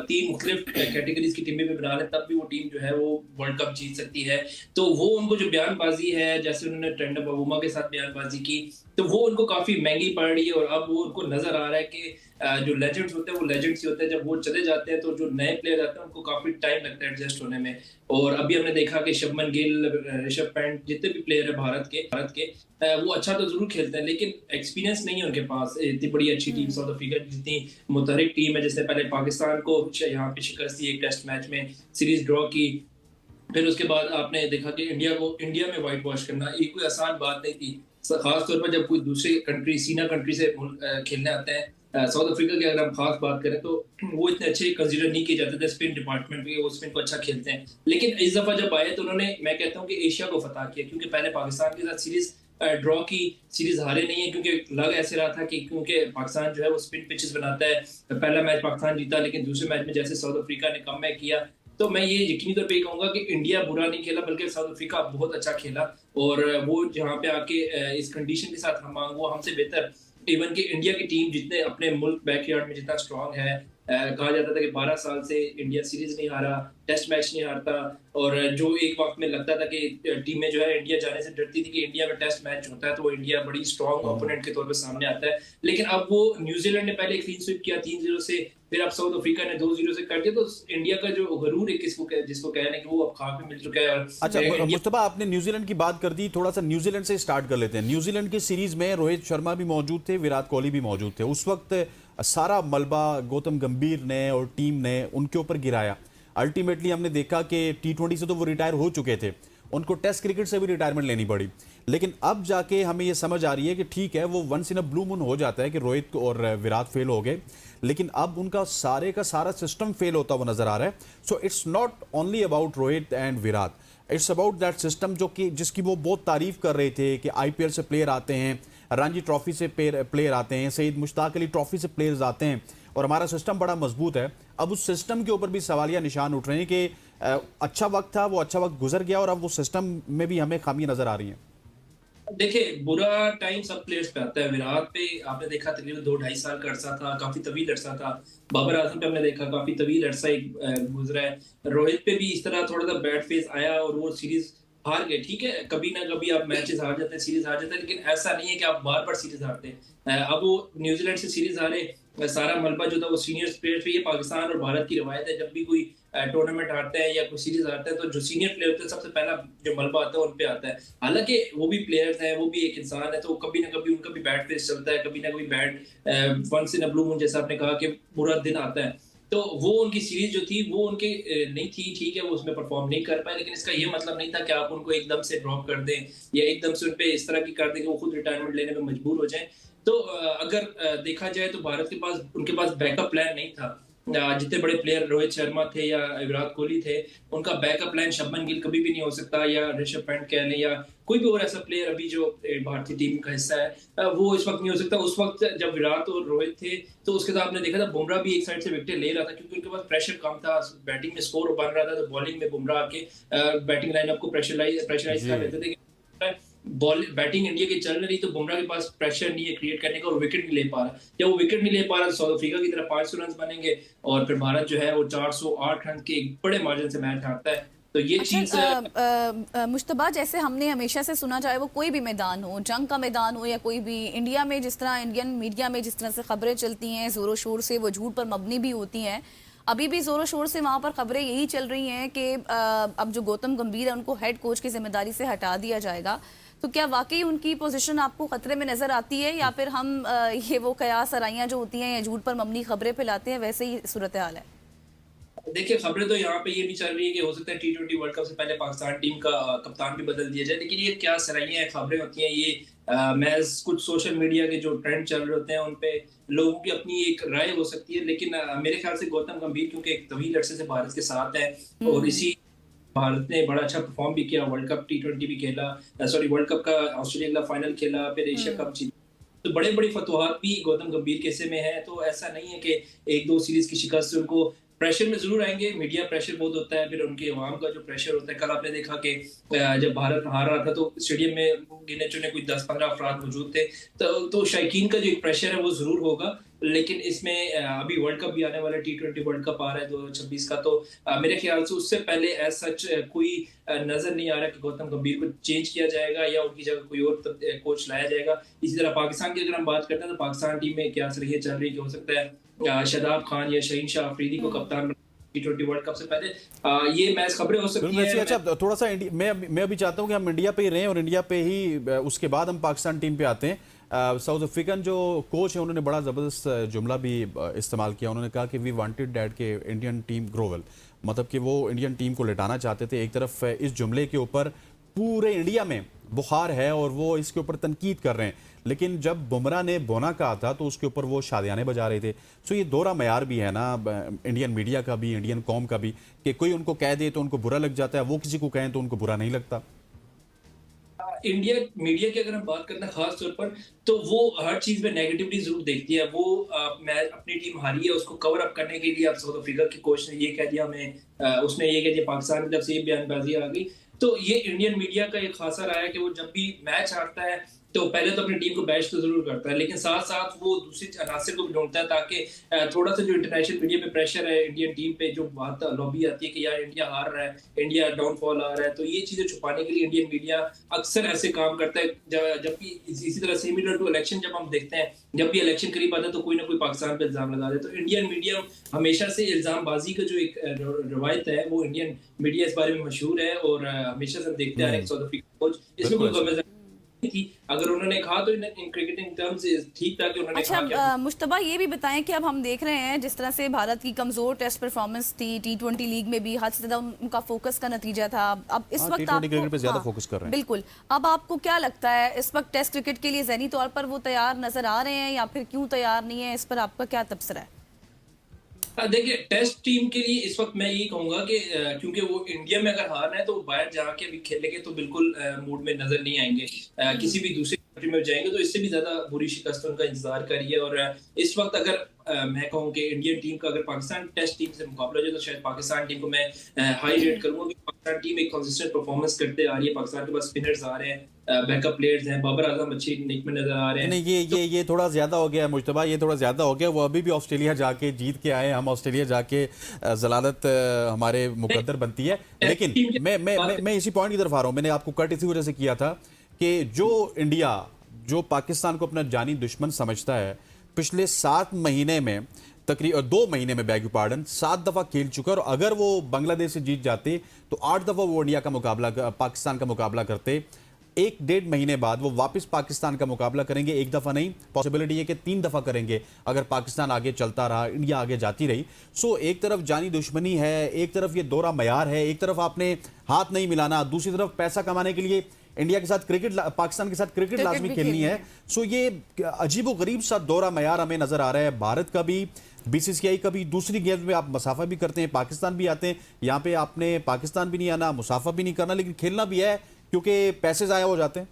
3 मुख्तलिफ कैटेगरीज की टीमें भी बना लें तब भी वो टीम जो है वो वर्ल्ड कप जीत सकती है। तो वो उनको जो बयानबाजी है, जैसे उन्होंने ट्रेंडर बबूमा के साथ बयानबाजी की, तो वो उनको काफी महंगी पड़ रही है। और अब वो उनको नजर आ रहा है कि जो लेजेंड्स होते हैं वो लेजेंड्स ही होते हैं, जब वो चले जाते हैं तो जो नए प्लेयर आते हैं उनको काफी टाइम लगता है एडजस्ट होने में। और अभी हमने देखा कि शुभमन गिल, ऋषभ पंत, जितने भी प्लेयर है भारत के वो अच्छा तो जरूर खेलते हैं, लेकिन एक्सपीरियंस नहीं है उनके पास। इतनी बड़ी अच्छी टीम साउथ अफ्रीका की, जितनी मुतहरिक टीम है, जिसने पहले पाकिस्तान को यहाँ पे शिकस्त दी एक टेस्ट मैच में, सीरीज ड्रॉ की, फिर उसके बाद आपने देखा कि इंडिया में वाइट वॉश करना ये कोई आसान बात नहीं थी, खास तौर पर जब कोई दूसरे कंट्री सीना कंट्री से खेलने आते हैं। साउथ अफ्रीका की अगर हम खास बात करें तो वो इतने अच्छे कंसीडर नहीं किए जाते थे स्पिन डिपार्टमेंट में, वो स्पिन को अच्छा खेलते हैं। लेकिन इस दफा जब आए तो उन्होंने, मैं कहता हूँ कि एशिया को फतह किया, क्योंकि पहले पाकिस्तान के साथ सीरीज ड्रॉ की, सीरीज हारे नहीं है, क्योंकि लग ऐसे रहा था कि क्योंकि पाकिस्तान जो है वो स्पिन पिचेस बनाता है। पहला मैच पाकिस्तान जीता, लेकिन दूसरे मैच में जैसे साउथ अफ्रीका ने कमबैक किया, तो मैं ये यकीनी तौर पे कहूंगा कि इंडिया बुरा नहीं खेला, बल्कि साउथ अफ्रीका बहुत अच्छा खेला। और वो जहाँ पे आके इस कंडीशन के साथ हम वो हमसे बेहतर, इवन कि इंडिया की टीम जितने अपने मुल्क बैकयार्ड में जितना स्ट्रांग है, कहा जाता था कि 12 साल से इंडिया सीरीज नहीं हारा, टेस्ट मैच नहीं हारता, और जो एक वक्त में लगता था कि टीमें जो है इंडिया जाने से डरती थी कि इंडिया में टेस्ट मैच होता है तो वो इंडिया बड़ी स्ट्रांग ओपोनेंट के तौर पर सामने आता है। लेकिन अब वो न्यूजीलैंड ने पहले क्लीन स्वीप किया 3-0 से, फिर अब साउथ अफ्रीका ने 2-0 से कर दिया, तो इंडिया का जो गरूर है जिसको कहने कि वो अब खाक में मिल चुका है। अच्छा मुस्तफा, आपने न्यूजीलैंड की बात कर दी, थोड़ा सा न्यूजीलैंड से स्टार्ट कर लेते हैं। न्यूजीलैंड की सीरीज में रोहित शर्मा भी मौजूद थे, विराट कोहली भी मौजूद थे। उस वक्त सारा मलबा गौतम गंभीर ने और टीम ने उनके ऊपर गिराया। अल्टीमेटली हमने देखा कि T20 से तो वो रिटायर हो चुके थे, उनको टेस्ट क्रिकेट से भी रिटायरमेंट लेनी पड़ी। लेकिन अब जाके हमें ये समझ आ रही है कि ठीक है, वो once in a blue moon हो जाता है कि रोहित और विराट फेल हो गए, लेकिन अब उनका सारे का सारा सिस्टम फेल होता हुआ नजर आ रहा है। So it's not only about Rohit and Virat, it's about that system जो कि जिसकी वो बहुत तारीफ कर रहे थे कि IPL से प्लेयर आते हैं, रणजी ट्रॉफी से प्लेयर आते हैं, सईद मुश्ताक अली ट्रॉफी से प्लेयर्स आते हैं, और हमारा सिस्टम बड़ा मजबूत है। अब उस सिस्टम के ऊपर भी सवालिया निशान उठ रहे हैं कि अच्छा वक्त था, वो अच्छा वक्त गुजर गया और अब वो सिस्टम में भी हमें खामियां नजर आ रही हैं। देखिए, बुरा टाइम सब प्लेयर्स पे आता है। विराट पे आपने देखा तकरीबन 2-2.5 साल का अरसा था, काफी तवील अरसा था। बाबर आजम पे हमने देखा काफी तवील अरसा एक गुजरा है। रोहित पे भी इस तरह थोड़ा सा बैड फेज आया और वो सीरीज हार गए। ठीक है, कभी ना कभी आप मैचेस हार जाते हैं, सीरीज हार जाते हैं, लेकिन ऐसा नहीं है कि आप बार बार सीरीज हारते हैं। अब वो न्यूजीलैंड से सीरीज हारे, सारा मलबा जो था वो सीनियर प्लेयर्स पे, ये पाकिस्तान और भारत की रवायत है, जब भी कोई टूर्नामेंट हारते हैं या कोई सीरीज हारते हैं तो जो सीनियर प्लेयर होते हैं सबसे पहला जो मलबा आता है उन पे आता है। हालांकि वो भी प्लेयर्स हैं, वो भी एक इंसान है, तो कभी ना कभी उनका भी बैड फेस चलता है, कभी ना कभी bad once in a blue moon जैसा आपने कहा कि बुरा दिन आता है। तो वो उनकी सीरीज जो थी वो उनके नहीं थी, ठीक है, वो उसमें परफॉर्म नहीं कर पाए, लेकिन इसका ये मतलब नहीं था कि आप उनको एकदम से ड्रॉप कर दें या एकदम से उन पे इस तरह की कर दें कि वो खुद रिटायरमेंट लेने में मजबूर हो जाएं। तो अगर देखा जाए तो भारत के पास उनके पास बैकअप प्लान नहीं था। जितने बड़े प्लेयर रोहित शर्मा थे या विराट कोहली थे, उनका बैकअप प्लान शुभमन गिल कभी भी नहीं हो सकता, या ऋषभ पंत कह लें, या कोई भी और ऐसा प्लेयर अभी जो भारतीय टीम का हिस्सा है वो इस वक्त नहीं हो सकता। उस वक्त जब विराट और रोहित थे तो उसके साथ आपने देखा था बुमराह भी एक साइड से विकेट ले रहा था, क्योंकि उनके पास प्रेशर कम था, बैटिंग में स्कोर बन रहा था, तो बॉलिंग में बुमराह आके बैटिंग लाइनअप को प्रेशराइज कर लेते थे। बॉल बैटिंग इंडिया की चल रही तो बुमराह के पास प्रेशर नहीं है क्रिएट करने का और विकेट नहीं ले पा रहा। जब वो विकेट नहीं ले पा रहा तो साउथ अफ्रीका की तरफ 500 रन बनेंगे और फिर भारत जो है वो 408 रन के एक बड़े मार्जिन से मैच हारता है। तो ये चीज मुश्तबा, जैसे हमने हमेशा से सुना, चाहे वो कोई भी मैदान हो, जंग का मैदान हो या कोई भी, इंडिया में जिस तरह इंडियन मीडिया में जिस तरह से खबरें चलती हैं जोरों शोर से, वो झूठ पर मबनी भी होती हैं। अभी भी जोरों शोर से वहाँ पर खबरें यही चल रही हैं कि अब जो गौतम गंभीर है उनको हेड कोच की जिम्मेदारी से हटा दिया जाएगा। तो क्या वाकई उनकी पोजीशन आपको खतरे में नजर आती है, या फिर हम ये वो कयास सराइयाँ जो होती हैं या झूठ पर मबनी खबरें फैलाते हैं, वैसे ही सूरत हाल है? देखिए, खबरें तो यहाँ पे ये भी चल रही है कि हो सकता है T20 वर्ल्ड कप से पहले पाकिस्तान टीम का कप्तान भी बदल दिया जाए, लेकिन ये क्या सराइयाँ खबरें होती हैं, ये महज कुछ सोशल मीडिया के जो ट्रेंड चल रहे होते हैं उन पे लोगों की अपनी एक राय हो सकती है। लेकिन मेरे ख्याल से गौतम गंभीर क्योंकि एक तवील अरसे से भारत के साथ है और इसी भारत ने बड़ा अच्छा परफॉर्म भी किया, वर्ल्ड कप T20 भी खेला, वर्ल्ड कप का ऑस्ट्रेलिया का फाइनल खेला, फिर एशिया कप जीता, तो बड़े बड़े फतवाहत भी गौतम गंभीर के हिस्से में है। तो ऐसा नहीं है कि एक दो सीरीज की शिकस्त से उनको प्रेशर में जरूर आएंगे, मीडिया प्रेशर बहुत होता है, फिर उनके अवाम का जो प्रेशर होता है। कल आपने देखा कि जब भारत हार रहा था तो स्टेडियम में गिने चुने कुछ 10-15 अफराद मौजूद थे, तो शायकीन का जो एक प्रेशर है वो जरूर होगा। लेकिन इसमें अभी वर्ल्ड कप भी आने वाला है, T20 वर्ल्ड कप आ रहा है 2026 का, तो मेरे ख्याल से उससे पहले एज सच कोई नजर नहीं आ रहा कि गौतम गंभीर को चेंज किया जाएगा या उनकी जगह कोई और कोच लाया जाएगा। इसी तरह पाकिस्तान की अगर हम बात करते हैं तो पाकिस्तान टीम में क्या सलाहियत चल रही है कि हो सकता है शादाब खान या शहीन शाह अफरीदी को कप्तान T20 वर्ल्ड कप से पहले, ये मैच खबरें हो सकती है। अच्छा, थोड़ा सा मैं भी चाहता हूँ कि हम इंडिया पे ही रहें और इंडिया पे ही उसके बाद हम पाकिस्तान टीम पे आते हैं। साउथ अफ्रीकन जो कोच है उन्होंने बड़ा ज़बरदस्त जुमला भी इस्तेमाल किया, उन्होंने कहा कि वी वांटेड दैट के इंडियन टीम ग्रो वेल। मतलब कि वो इंडियन टीम को लिटाना चाहते थे। एक तरफ इस जुमले के ऊपर पूरे इंडिया में बुखार है और वो इसके ऊपर तनकीद कर रहे हैं, लेकिन जब बुमराह ने बोना कहा था तो उसके ऊपर वो शादियाने बजा रहे थे। सो ये दोहरा मयार भी है ना इंडियन मीडिया का भी, इंडियन कौम का भी, कि कोई उनको कह दे तो उनको बुरा लग जाता है, वो किसी को कहें तो उनको बुरा नहीं लगता। इंडिया मीडिया की अगर हम बात करना खास तौर पर, तो वो हर चीज में नेगेटिविटी जरूर देखती है। वो मैच अपनी टीम हारी है उसको कवर अप करने के लिए अब साउथ अफ्रीका की कोच ने ये कह दिया हमें, उसने ये कह दिया, पाकिस्तान की तरफ से ये बयानबाजी आ गई। तो ये इंडियन मीडिया का एक खासा रहा है कि वो जब भी मैच हारता है तो पहले तो अपनी टीम को बैश तो जरूर करता है, लेकिन साथ साथ वो दूसरी अनासर को भी ढूंढता है ताकि थोड़ा सा जो इंटरनेशनल मीडिया पे प्रेशर है इंडियन टीम पे, जो बात लॉबी आती है कि यार इंडिया हार रहा है, इंडिया डाउनफॉल आ रहा है, तो ये चीजें छुपाने के लिए इंडियन मीडिया अक्सर ऐसे काम करता है। जबकि इसी तरह सिमिलर टू इलेक्शन जब हम देखते हैं, जब भी इलेक्शन करीब आता है तो कोई ना कोई पाकिस्तान पे इल्जाम लगा दे। तो इंडियन मीडिया हमेशा से इल्जामबाजी का जो एक रवायत है वो इंडियन मीडिया इस बारे में मशहूर है और हमेशा से हम देखते आ रहे हैं साउथ अफ्रीका कोच इसमें कोई गलत थी। अगर उन्होंने कहा तो इन क्रिकेटिंग टर्म्स ठीक था कि उन्होंने कहा। अच्छा मुश्तबा ये भी बताएं कि अब हम देख रहे हैं जिस तरह से भारत की कमजोर टेस्ट परफॉर्मेंस थी, T20 लीग में भी हद से ज्यादा उनका फोकस का नतीजा था। अब इस वक्त T20 क्रिकेट पे ज्यादा फोकस कर रहे हैं। बिल्कुल, अब आपको क्या लगता है इस वक्त टेस्ट क्रिकेट के लिए ज़हनी तौर पर वो तैयार नजर आ रहे हैं या फिर क्यों तैयार नहीं है, इस पर आपका क्या तबसरा है? देखिए टेस्ट टीम के लिए इस वक्त मैं यही कहूंगा कि क्योंकि वो इंडिया में अगर हारना है तो बाहर जाके अभी खेलेंगे तो बिल्कुल मूड में नजर नहीं आएंगे। किसी भी दूसरी कंट्री में जाएंगे तो इससे भी ज्यादा बुरी शिकस्त उनका इंतजार करिए। और इस वक्त अगर मैं कहूँ कि इंडियन टीम का अगर पाकिस्तान टेस्ट टीम से मुकाबला हो जाए तो शायद पाकिस्तान टीम को मैं हाई रेट करूंगा कि पाकिस्तान टीम एक कंसिस्टेंट परफॉर्मेंस करते आ रही है। पाकिस्तान के पास स्पिनर्स आ रहे हैं, बैकअप प्लेयर्स हैं, बाबर आजम अच्छी निक में नजर आ रहे हैं। नहीं ये थोड़ा ज्यादा हो गया मुश्तबा, ये थोड़ा ज्यादा हो गया। वो अभी भी ऑस्ट्रेलिया जाके जीत के आए, हम ऑस्ट्रेलिया जाके जलालत हमारे मुकद्दर बनती है। लेकिन मैं इसी पॉइंट की तरफ आ रहा हूं। मैंने आपको कट इसी वजह से किया था कि जो पाकिस्तान को अपना जानी दुश्मन समझता है, पिछले 7 महीने में तकरीबन 2 महीने में बैग पार्डन 7 दफा खेल चुका, और अगर वो बांग्लादेश से जीत जाते तो 8 दफा वो इंडिया का मुकाबला, पाकिस्तान का मुकाबला करते। 1-1.5 महीने बाद वो वापस पाकिस्तान का मुकाबला करेंगे, एक दफा नहीं, पॉसिबिलिटी है कि 3 दफा करेंगे अगर पाकिस्तान आगे चलता रहा, इंडिया आगे जाती रही। सो एक तरफ जानी दुश्मनी है, एक तरफ ये दोहरा मयार है, एक तरफ आपने हाथ नहीं मिलाना, दूसरी तरफ पैसा कमाने के लिए इंडिया के साथ क्रिकेट, पाकिस्तान के साथ क्रिकेट लाजमी खेलनी है। सो ये अजीबो गरीब सा दोहरा मयार हमें नजर आ रहा है। भारत का भी, BCCI का भी, दूसरी गेम्स में आप मुसाफा भी करते हैं, पाकिस्तान भी आते हैं, यहाँ पे आपने पाकिस्तान भी नहीं आना, मुसाफा भी नहीं करना, लेकिन खेलना भी है क्योंकि पैसे जाया हो जाते हैं।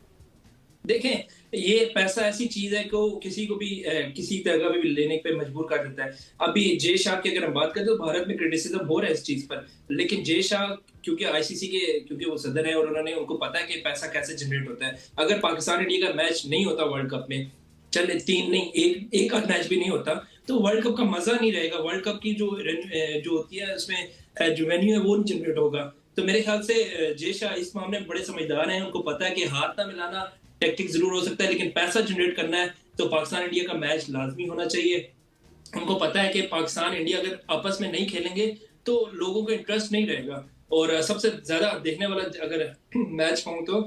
देखें, ये पैसा ऐसी चीज है कि किसी को भी किसी तरह भी लेने पे मजबूर कर देता है। अभी जय शाह की अगर हम बात करें तो भारत में क्रिटिसिज्म हो रहा है इस चीज पर, लेकिन जय शाह क्योंकि ICC के क्योंकि वो सदर है और उन्होंने उनको पता है कि पैसा कैसे जनरेट होता है। अगर पाकिस्तान इंडिया का मैच नहीं होता वर्ल्ड कप में, चले 3 नहीं एक आध मैच भी नहीं होता, तो वर्ल्ड कप का मजा नहीं रहेगा। वर्ल्ड कप की जो होती है उसमें जो वेन्यू है वो नहीं जनरेट होगा। तो मेरे ख्याल से जय शाह इस मामले में बड़े समझदार हैं। उनको पता है कि हाथ ना मिलाना टैक्टिक जरूर हो सकता है, लेकिन पैसा जनरेट करना है तो पाकिस्तान इंडिया का मैच लाजमी होना चाहिए। उनको पता है कि पाकिस्तान इंडिया अगर आपस में नहीं खेलेंगे तो लोगों को इंटरेस्ट नहीं रहेगा। और सबसे ज्यादा देखने वाला अगर मैच कहूं तो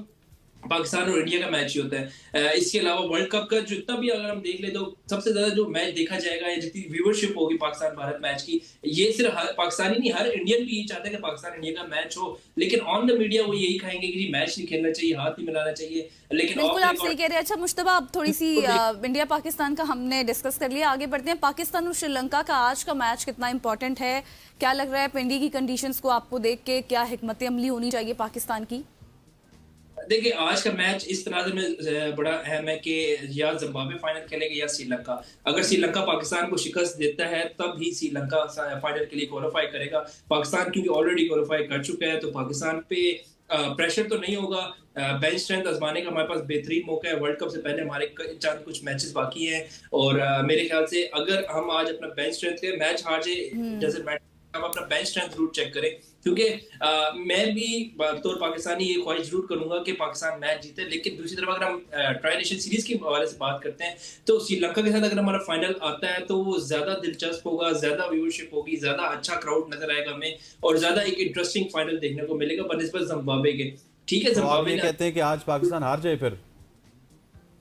पाकिस्तान और इंडिया का मैच ही होता है। इसके अलावा वर्ल्ड कप का जितना भी अगर हम देख ले तो सबसे ज्यादा जो मैच देखा जाएगा या जितनी व्यूअरशिप होगी पाकिस्तान भारत मैच की, ये सिर्फ पाकिस्तानी नहीं, हर इंडियन भी यही चाहता है कि पाकिस्तान इंडिया का मैच हो। लेकिन ऑन द मीडिया वो यही कहेंगे कि मैच नहीं खेलना चाहिए, हाथ नहीं मिलाना चाहिए। लेकिन बिल्कुल आप सही कह रहे हैं। अच्छा मुश्तबा, अब थोड़ी सी इंडिया पाकिस्तान का हमने डिस्कस कर लिया, आगे बढ़ते हैं। पाकिस्तान और श्रीलंका का आज का मैच कितना इंपॉर्टेंट है? क्या लग रहा है पिंडी की कंडीशंस को आपको देख के, क्या हिकमत अमली होनी चाहिए पाकिस्तान की? देखिए, आज का मैच इस तनाज़ुर में बड़ा अहम है कि या जिम्बाब्वे फाइनल खेलेगा या श्रीलंका। अगर श्रीलंका पाकिस्तान को शिकस्त देता है तब ही श्रीलंका फाइनल के लिए क्वालिफाई करेगा। पाकिस्तान क्योंकि ऑलरेडी क्वालिफाई कर चुका है तो पाकिस्तान पे प्रेशर तो नहीं होगा। बेंच स्ट्रेंथ आजमाने का हमारे पास बेहतरीन मौका है। वर्ल्ड कप से पहले हमारे चंद कुछ मैचेस बाकी हैं और मेरे ख्याल से अगर हम आज अपना बेंच स्ट्रेंथ के मैच हार जाए, जैसे हम अपना बेंच स्ट्रेंथ रूट चेक करें, क्योंकि मैं भी बतौर पाकिस्तानी ये ख्वाहिश जरूर करूंगा कि पाकिस्तान मैच जीते। लेकिन दूसरी तरफ अगर हम ट्राई नेशन सीरीज के हवाले से बात करते हैं तो श्रीलंका के साथ अगर हमारा फाइनल आता है तो वो ज्यादा दिलचस्प होगा, ज्यादा व्यूअरशिप होगी, ज्यादा अच्छा क्राउड नजर आएगा हमें और ज्यादा एक इंटरेस्टिंग फाइनल देखने को मिलेगा बनिस्बत जिम्बाब्वे के। ठीक है, जिम्बाब्वे कहते हैं कि आज पाकिस्तान हार जाए, फिर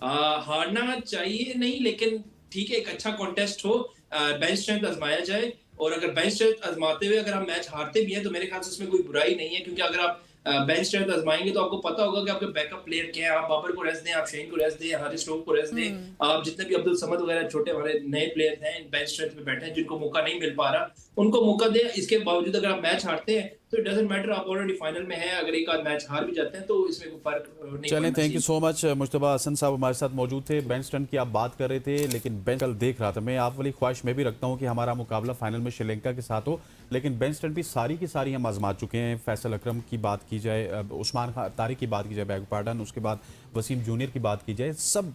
हारना चाहिए नहीं, लेकिन ठीक है एक अच्छा कॉन्टेस्ट हो, बेंच स्ट्रेंथ आजमाया जाए और अगर बेंच स्ट्रेंथ आजमाते हुए अगर हम मैच हारते भी हैं तो मेरे ख्याल से इसमें कोई बुराई नहीं है, क्योंकि अगर आप बेंच स्ट्रेंथ आजमाएंगे तो आपको पता होगा कि आपके बैकअप प्लेयर क्या है। आप बाबर को रेस्ट दें, आप शहीन को रेस्ट दें, हारिस स्टोक को रेस्ट दें, आप जितने भी अब्दुल समद वगैरह छोटे हमारे नए प्लेयर हैं बेंच स्ट्रेंथ पे बैठे हैं जिनको मौका नहीं मिल पा रहा, उनको मौका दें। इसके बावजूद अगर आप मैच हारते हैं तो इट डजंट मैटर, आप ऑलरेडी फाइनल में हैं, अगर एक आध मैच हार भी जाते हैं तो इसमें कोई फर्क नहीं। चलें, thank you so much. Mujtaba Hasan साहब हमारे साथ मौजूद थे। बेंच स्ट्रेंथ की आप बात कर रहे थे, लेकिन बेंच कल देख रहा था मैं, आप वाली ख्वाहिश मैं भी रखता हूँ कि हमारा मुकाबला फाइनल में श्रीलंका के साथ हो, लेकिन बेंच स्ट्रेंथ भी सारी की सारी हम आजमा चुके हैं। फैसल अकरम की बात की जाए, उस्मान खान तारिक की बात की जाए, बैग पार्टन, उसके बाद वसीम जूनियर की बात की जाए, सब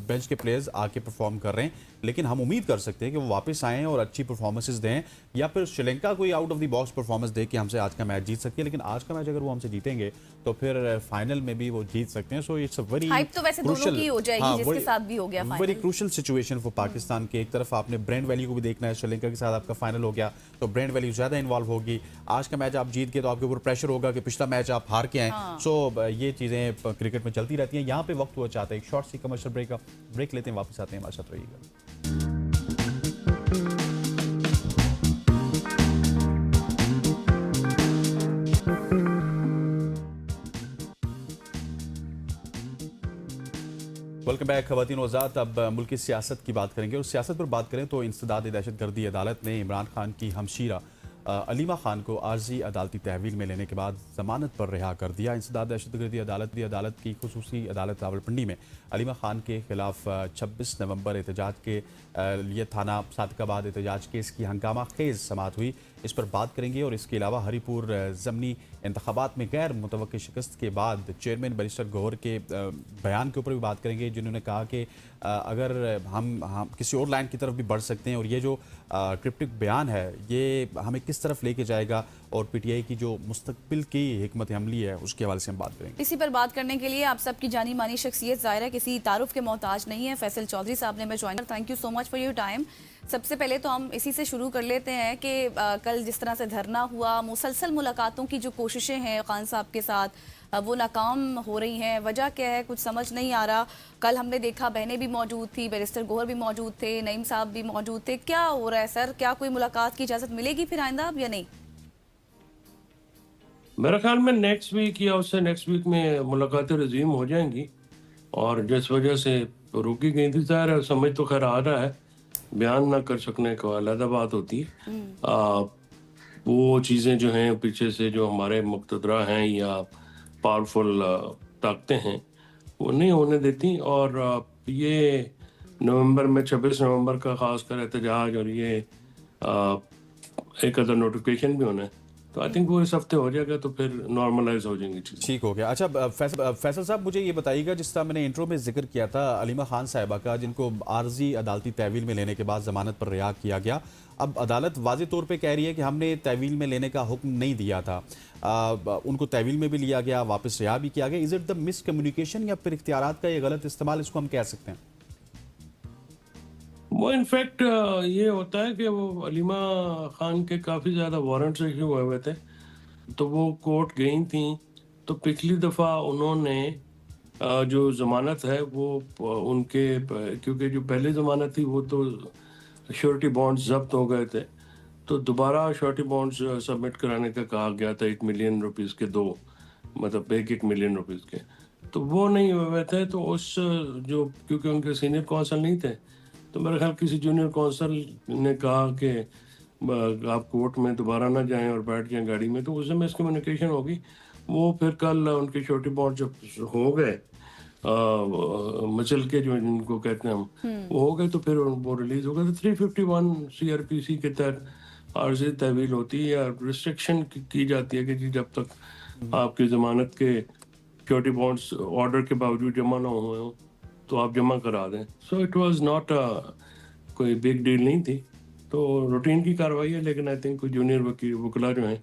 बेंच के प्लेयर्स आके परफॉर्म कर रहे हैं। लेकिन हम उम्मीद कर सकते हैं कि वो वापस आएँ और अच्छी परफॉर्मेंसेस दें, या फिर श्रीलंका कोई out of the box performance दे के हमसे आज का मैच जीत सकती है। लेकिन आज का मैच अगर वो हमसे जीतेंगे तो फिर फाइनल में भी वो जीत सकते हैं। So it's a very hype तो वैसे दोनों की हो जाएगी, जिसके साथ भी हो गया final. Very crucial situation for Pakistan के। एक तरफ आपने ब्रांड वैल्यू को भी देखना है, श्रीलंका के साथ आपका फाइनल हो गया तो ब्रांड वैल्यू ज़्यादा इन्वॉल्व होगी। आज का मैच आप जीत के तो आपके ऊपर प्रेशर होगा कि पिछला मैच आप हार के आए। सो ये चीज़ें क्रिकेट में चलती रहती हैं। यहाँ पे वक्त हुआ चाहता है एक शॉर्ट सी कमर्शियल ब्रेक लेते हैं, वापस आते हैं, हमारे साथ रहिएगा। वेलकम बैक ख़वातीन व हज़रात। अब मुल्क की सियासत की बात करेंगे, और सियासत पर बात करें तो इंसदाद दहशतगर्दी अदालत ने इमरान खान की हमशीरा अलीमा खान को आर्जी अदालती तहवील में लेने के बाद ज़मानत पर रिहा कर दिया। इंसदाद दहशतगर्दी अदालत की खुसूसी अदालत रावलपिंडी में अलीमा खान के खिलाफ 26 नवंबर एहतजाज के लिए थाना सादकाबाद एहतजाज केस की हंगामा खेज समाअत हुई। इस पर बात करेंगे, और इसके अलावा हरीपुर ज़मनी इंतखाबात में गैर मुतवक्की शिकस्त के बाद चेयरमैन बैरिस्टर गौहर के बयान के ऊपर भी बात करेंगे, जिन्होंने कहा कि अगर हम किसी और लाइन की तरफ भी बढ़ सकते हैं, और ये जो क्रिप्टिक बयान है ये हमें किस तरफ लेके जाएगा, और पीटीआई की जो मुस्तकबिल की हिकमत अमली है उसके हवाले से हम बात करेंगे। इसी पर बात करने के लिए आप सबकी जानी मानी शख्सियत ज़ाहिर है किसी तारुफ के मोहताज नहीं है, फैसल चौधरी साहब ने हमें join. Thank you so much for your time. सबसे पहले तो हम इसी से शुरू कर लेते हैं कि कल जिस तरह से धरना हुआ, मुसलसल मुलाकातों की जो कोशिशें हैं खान साहब के साथ, वो नाकाम हो रही हैं, वजह क्या है कुछ समझ नहीं आ रहा। कल हमने देखा बहनें भी मौजूद थी, बैरिस्टर गौहर भी मौजूद थे, नईम साहब भी मौजूद थे। क्या हो रहा है सर, क्या कोई मुलाकात की इजाज़त मिलेगी फिर आइंदा अब या नहीं? मेरे ख्याल में नेक्स्ट वीक या उससे नेक्स्ट वीक में मुलाकातें रिज्यूम हो जाएंगी, और जिस वजह से रुकी गई थी ज़ाहिर है समझ तो खैर आ रहा है, बयान ना कर सकने को अलग बात होती है। वो चीज़ें जो हैं पीछे से जो हमारे मुक़तदरा हैं या पावरफुल ताकतें हैं वो नहीं होने देती, और ये नवंबर में 26 नवंबर का ख़ासकर एहतजाज और ये एक अदर नोटिफिकेशन भी होना है, तो आई थिंक वो इस हफ्ते हो जाएगा तो फिर नॉर्मलाइज हो जाएंगी चीज़ें। ठीक हो गया। अच्छा फैसल साहब, मुझे ये बताइएगा, जिस तरह मैंने इंट्रो में जिक्र किया था अलीमा खान साहिबा का, जिनको आर्जी अदालती तहवील में लेने के बाद ज़मानत पर रिहा किया गया, अब अदालत वाज़े तौर पे कह रही है कि हमने तहवील में लेने का हुक्म नहीं दिया था, उनको तहवील में भी लिया गया, वापस रिहा भी किया गया। Is it the miss communication या फिर इख्तियारात का ये गलत इस्तेमाल, इसको हम कह सकते हैं? वो इनफैक्ट ये होता है कि वो अलीमा खान के काफ़ी ज़्यादा वारंट्स इशू हुए थे, तो वो कोर्ट गई थी, तो पिछली दफ़ा उन्होंने जो ज़मानत है वो उनके, क्योंकि जो पहली ज़मानत थी वो तो श्योरिटी बॉन्ड्स जब्त हो गए थे, तो दोबारा श्योरिटी बॉन्ड्स सबमिट कराने का कहा गया था 1 मिलियन रुपीज़ के, दो मतलब 1 मिलियन रुपीज़ के, तो वो नहीं हुए थे। तो उस जो क्योंकि उनके सीनियर कौंसल नहीं थे, तो मेरे ख्याल किसी जूनियर कौंसल ने कहा कि आप कोर्ट में दोबारा ना जाएं और बैठ जाएं गाड़ी में, तो उसमें मिसकम्युनिकेशन होगी। वो फिर कल उनके छोटे बॉन्ड जब हो गए मचल के जो जिनको कहते हैं हम, वो हो गए, तो फिर वो रिलीज हो गए। तो 351 CRPC के तहत आर्जी तहवील होती है या रिस्ट्रिक्शन की जाती है कि जी जब तक आपकी ज़मानत के सिक्योरिटी बॉन्ड्स ऑर्डर के बावजूद जमा ना हुए हों तो आप जमा करा दें। सो इट वाज नॉट कोई बिग डील नहीं थी, तो रूटीन की कार्रवाई है, लेकिन आई थिंक कोई जूनियर वकीला जो हैं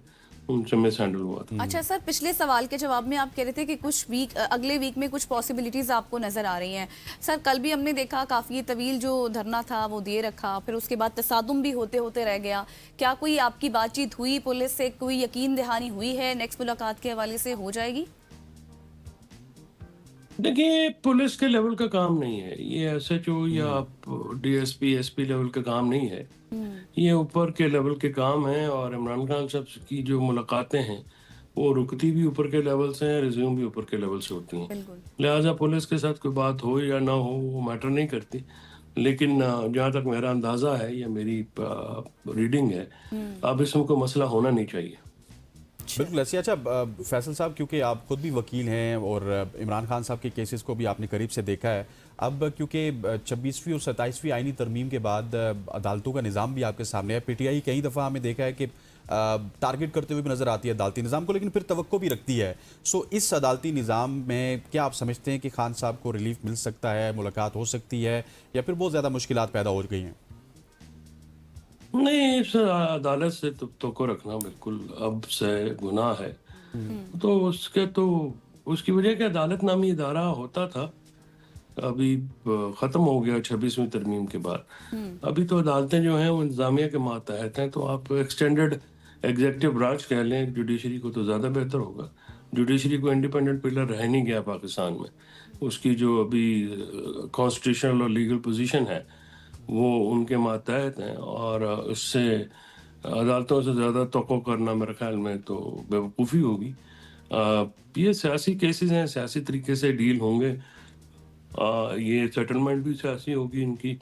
उनसे मिस हैंडल हुआ था। अच्छा सर, पिछले सवाल के जवाब में आप कह रहे थे कि कुछ अगले वीक में कुछ पॉसिबिलिटीज आपको नजर आ रही हैं। सर कल भी हमने देखा काफी तवील जो धरना था वो दिए रखा, फिर उसके बाद तसादुम भी होते होते रह गया। क्या कोई आपकी बातचीत हुई पुलिस से, कोई यकीन दहानी हुई है, नेक्स्ट मुलाकात के हवाले से हो जाएगी? देखिए, पुलिस के लेवल का काम नहीं है ये, एसएचओ या डीएसपी एसपी लेवल का काम नहीं है, ये ऊपर के लेवल के काम है। और इमरान खान साहब की जो मुलाकातें हैं वो रुकती भी ऊपर के लेवल से हैं, रिज्यूम भी ऊपर के लेवल से होती हैं। बिल्कुल। लिहाजा पुलिस के साथ कोई बात हो या ना हो वो मैटर नहीं करती। लेकिन जहाँ तक मेरा अंदाज़ा है या मेरी रीडिंग है, अब इसमें कोई मसला होना नहीं चाहिए। बिल्कुल ऐसे। अच्छा फैसल साहब, क्योंकि आप खुद भी वकील हैं और इमरान खान साहब के केसेस को भी आपने करीब से देखा है, अब क्योंकि 26वीं और 27वीं आईनी तरमीम के बाद अदालतों का निज़ाम भी आपके सामने है, पीटीआई कई दफ़ा हमें देखा है कि टारगेट करते हुए भी नज़र आती है अदालती निज़ाम को, लेकिन फिर तवक्को भी रखती है। सो इस अदालती निज़ाम में क्या आप समझते हैं कि खान साहब को रिलीफ मिल सकता है, मुलाकात हो सकती है, या फिर बहुत ज़्यादा मुश्किलात पैदा हो गई हैं? नहीं, इस अदालत से तो को रखना बिल्कुल अब से गुनाह है। तो उसकी वजह कि अदालत नामी इदारा होता था, अभी ख़त्म हो गया 26वीं तरमीम के बाद। अभी तो अदालतें जो हैं वो इंतज़ामिया के मातहत हैं, तो आप एक्सटेंडेड एग्जेक्टिव ब्रांच कह लें जुडिशरी को तो ज़्यादा बेहतर होगा। जुडिशरी को इंडिपेंडेंट पिलर रह नहीं गया पाकिस्तान में। उसकी जो अभी कॉन्स्टिट्यूशनल और लीगल पोजीशन है वो उनके मातहत हैं, और उससे अदालतों से ज़्यादा तवक्को करना मेरे ख्याल में तो बेवकूफ़ी होगी। ये सियासी केसेस हैं, सियासी तरीके से डील होंगे। ये सेटलमेंट भी सियासी होगी इनकी,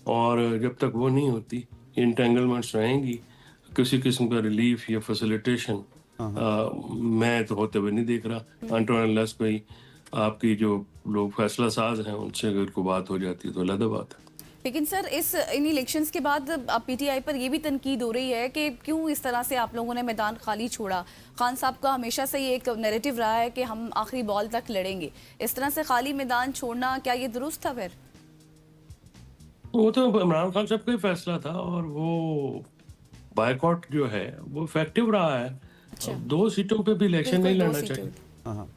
और जब तक वो नहीं होती इंटेंगलमेंट्स रहेंगी, किसी किस्म का रिलीफ या फैसिलिटेशन मैं तो होते हुए नहीं देख रहा। अनटिल कोई आपकी जो लोग फैसला साज हैं उनसे अगर कोई बात हो जाती है तो अलग बात है। लेकिन सर इन इलेक्शंस के बाद अब पीटीआई पर ये भी तनकीद हो रही है कि क्यों इस तरह से आप लोगों ने मैदान खाली छोड़ा। खान साहब का हमेशा से ये एक नैरेटिव रहा है कि हम आखिरी बॉल तक लड़ेंगे, इस तरह से खाली मैदान छोड़ना क्या ये दुरुस्त था? फिर वो तो इमरान खान साहब का ही फैसला था, और वो बायकॉट जो है वो इफेक्टिव रहा है। अच्छा। 2 सीटों पे भी इलेक्शन नहीं लड़ना चाहिए, हाँ,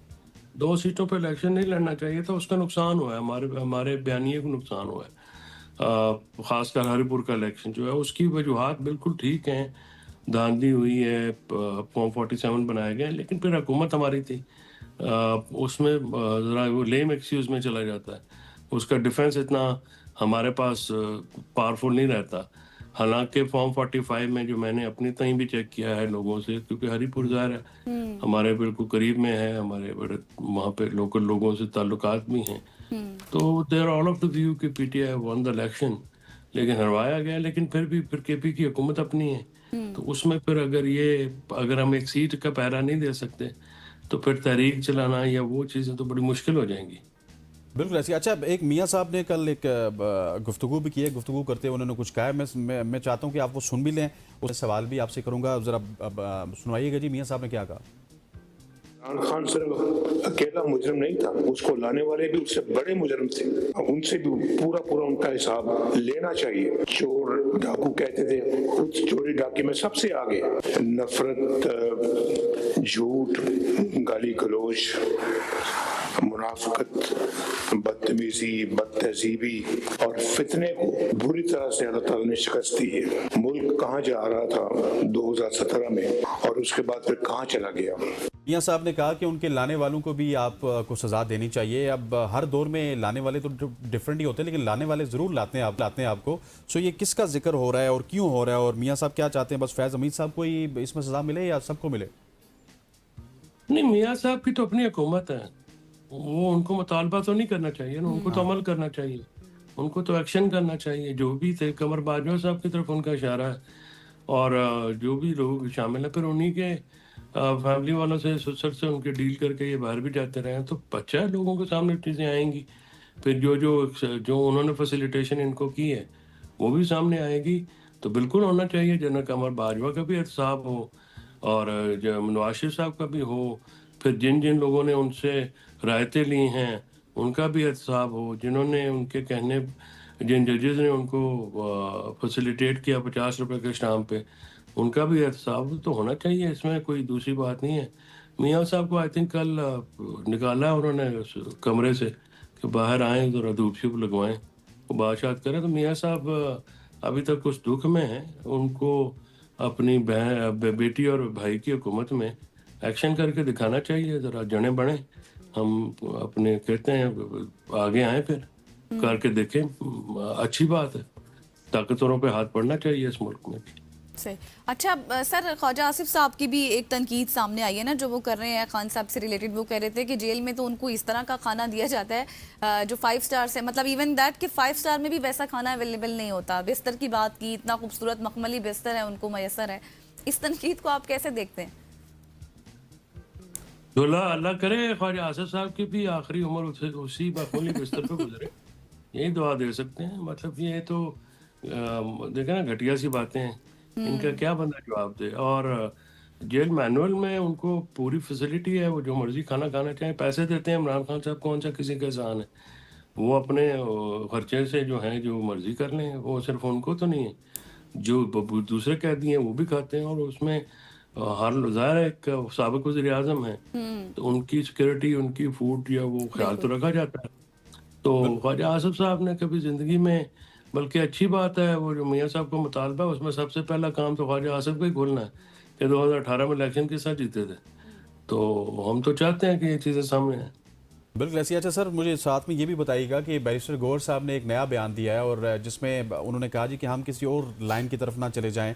2 सीटों पे इलेक्शन नहीं लड़ना चाहिए था, उसका नुकसान हुआ है, हमारे बयानिए को नुकसान हुआ है। खासकर हरिपुर का इलेक्शन जो है उसकी वजूहात बिल्कुल ठीक हैं, धांधली हुई है, फॉर्म 47 बनाए गए, लेकिन फिर हुकूमत हमारी थी, उसमें ज़रा वो लेम एक्सक्यूज़ में चला जाता है, उसका डिफेंस इतना हमारे पास पावरफुल नहीं रहता। हालांकि फॉर्म 45 में जो मैंने अपनी तहीं भी चेक किया है लोगों से, क्योंकि हरिपुर ज़ाहिर है हमारे बिल्कुल करीब में है, हमारे बड़े वहाँ पे लोकल लोगों से ताल्लुकात भी हैं, तो they're all of the view कि पीटीआई वन द इलेक्शन, लेकिन हरवाया गया। लेकिन फिर केपी की हुकूमत अपनी है, तो उसमें फिर अगर हम एक सीट का पैरा नहीं दे सकते तो फिर तहरीक चलाना या वो चीज़ें तो बड़ी मुश्किल हो जाएंगी। बिल्कुल ऐसी। अच्छा, एक मियाँ साहब ने कल एक गुफ्तगू भी की है, गुफ्तगू करते हुए उन्होंने कुछ कहा है, मैं चाहता हूँ कि आप वो सुन भी लें, उस सवाल भी आपसे करूँगा, ज़रा सुनवाइएगा जी मियाँ साहब ने क्या कहा। इमरान खान सिर्फ अकेला मुजरिम नहीं था, उसको लाने वाले भी उससे बड़े मुजरिम थे, उनसे भी पूरा उनका हिसाब लेना चाहिए। चोर डाकू कहते थे, उस चोरी डाके में सबसे आगे नफरत, झूठ, गाली गलौज, मुनाफिकत, बदतमीजी, बदतहजीबी और फितने को बुरी तरह से अल्लाह ताला ने शिकस्त दी है। मुल्क कहाँ जा रहा था 2017 में और उसके बाद फिर कहाँ चला गया। मियाँ साहब ने कहा कि उनके लाने वालों को भी आपको सज़ा देनी चाहिए। अब हर दौर में लाने वाले तो डिफरेंट ही होते हैं, लेकिन लाने वाले ज़रूर लाते हैं आपको। सो ये किसका जिक्र हो रहा है और क्यों हो रहा है, और मियाँ साहब क्या चाहते हैं, बस फैज़ हमीद साहब को ही इसमें सज़ा मिले या सबको मिले? नहीं, मियाँ साहब की तो अपनी हुकूमत है, वो उनको मुतालबा तो नहीं करना चाहिए ना, उनको तो अमल करना चाहिए, उनको तो एक्शन करना चाहिए। जो भी थे, कमर बाजवा साहब की तरफ उनका इशारा है, और जो भी लोग शामिल हैं फिर उन्हीं के फैमिली वालों से, ससुर से उनके डील करके ये बाहर भी जाते रहे हैं, तो अच्छा है, लोगों के सामने चीज़ें आएंगी। फिर जो उन्होंने फैसिलिटेशन इनको की है वो भी सामने आएगी, तो बिल्कुल होना चाहिए। जनरल कमर बाजवा का भी एहतसाब हो और नवाज शरीफ साहब का भी हो, फिर जिन लोगों ने उनसे रायतें ली हैं उनका भी एहतसाब हो, जिन्होंने उनके कहने, जिन जजेस ने उनको फैसिलिटेट किया 50 रुपए के स्टाम्प पे, उनका भी एहतसाब तो होना चाहिए, इसमें कोई दूसरी बात नहीं है। मियाँ साहब को आई थिंक कल निकाला उन्होंने उस कमरे से कि बाहर आएँ, ज़रा धूप शूप लगवाएँ, वो बात करें। तो मियाँ साहब अभी तक कुछ दुख में हैं, उनको अपनी बेटी और भाई की हुकूमत में एक्शन करके दिखाना चाहिए, ज़रा जने बने। हम अपने कहते हैं आगे आए, फिर करके देखें। अच्छी बात है, ताकतवरों पे हाथ पड़ना चाहिए इस मुल्क में भी। सही। अच्छा सर, ख्वाजा आसिफ साहब की भी एक तनकीद सामने आई है ना, जो वो कर रहे हैं खान साहब से रिलेटेड। वो कह रहे थे कि जेल में तो उनको इस तरह का खाना दिया जाता है जो 5 स्टार है, मतलब इवन दैट कि 5 स्टार में भी वैसा खाना अवेलेबल नहीं होता। बिस्तर की बात की, इतना खूबसूरत मखमली बिस्तर है उनको मैसर है। इस तनकीद को आप कैसे देखते हैं? अल्लाह करे ख्वाजा आसिफ साहब की भी आखिरी उम्र उसी मखमली बिस्तर पे गुजरे, यही दुआ दे सकते हैं। मतलब ये तो देखे ना, घटिया सी बातें हैं, इनका क्या बंदा जवाब दे। और जेल मैनुअल में उनको पूरी फैसिलिटी है, वो जो मर्जी खाना खाना चाहें, पैसे देते हैं इमरान खान साहब, कौन सा किसी का एहसान है। वो अपने खर्चे से जो है जो मर्जी कर लें, वो सिर्फ उनको तो नहीं है, जो दूसरे कैदी हैं वो भी खाते हैं। और उसमें हर ज़ाहिर है एक साबिक वज़ीर आज़म है, तो उनकी सिक्योरिटी, उनकी फूड या वो ख्याल तो रखा जाता है। तो ख्वाजा आसिफ साहब ने कभी ज़िंदगी में, बल्कि अच्छी बात है, वो जो मियाँ साहब का मुतालबा है उसमें सबसे पहला काम तो ख्वाजा आसिफ का ही खोलना है कि 2018 में इलेक्शन के साथ जीते थे। तो हम तो चाहते हैं कि ये चीज़ें सामने आए। बिल्कुल ऐसी। अच्छा सर, मुझे साथ में ये भी बताइएगा कि बैरिस्टर गौहर साहब ने एक नया बयान दिया है और जिसमें उन्होंने कहा जी कि हम किसी और लाइन की तरफ ना चले जाएं।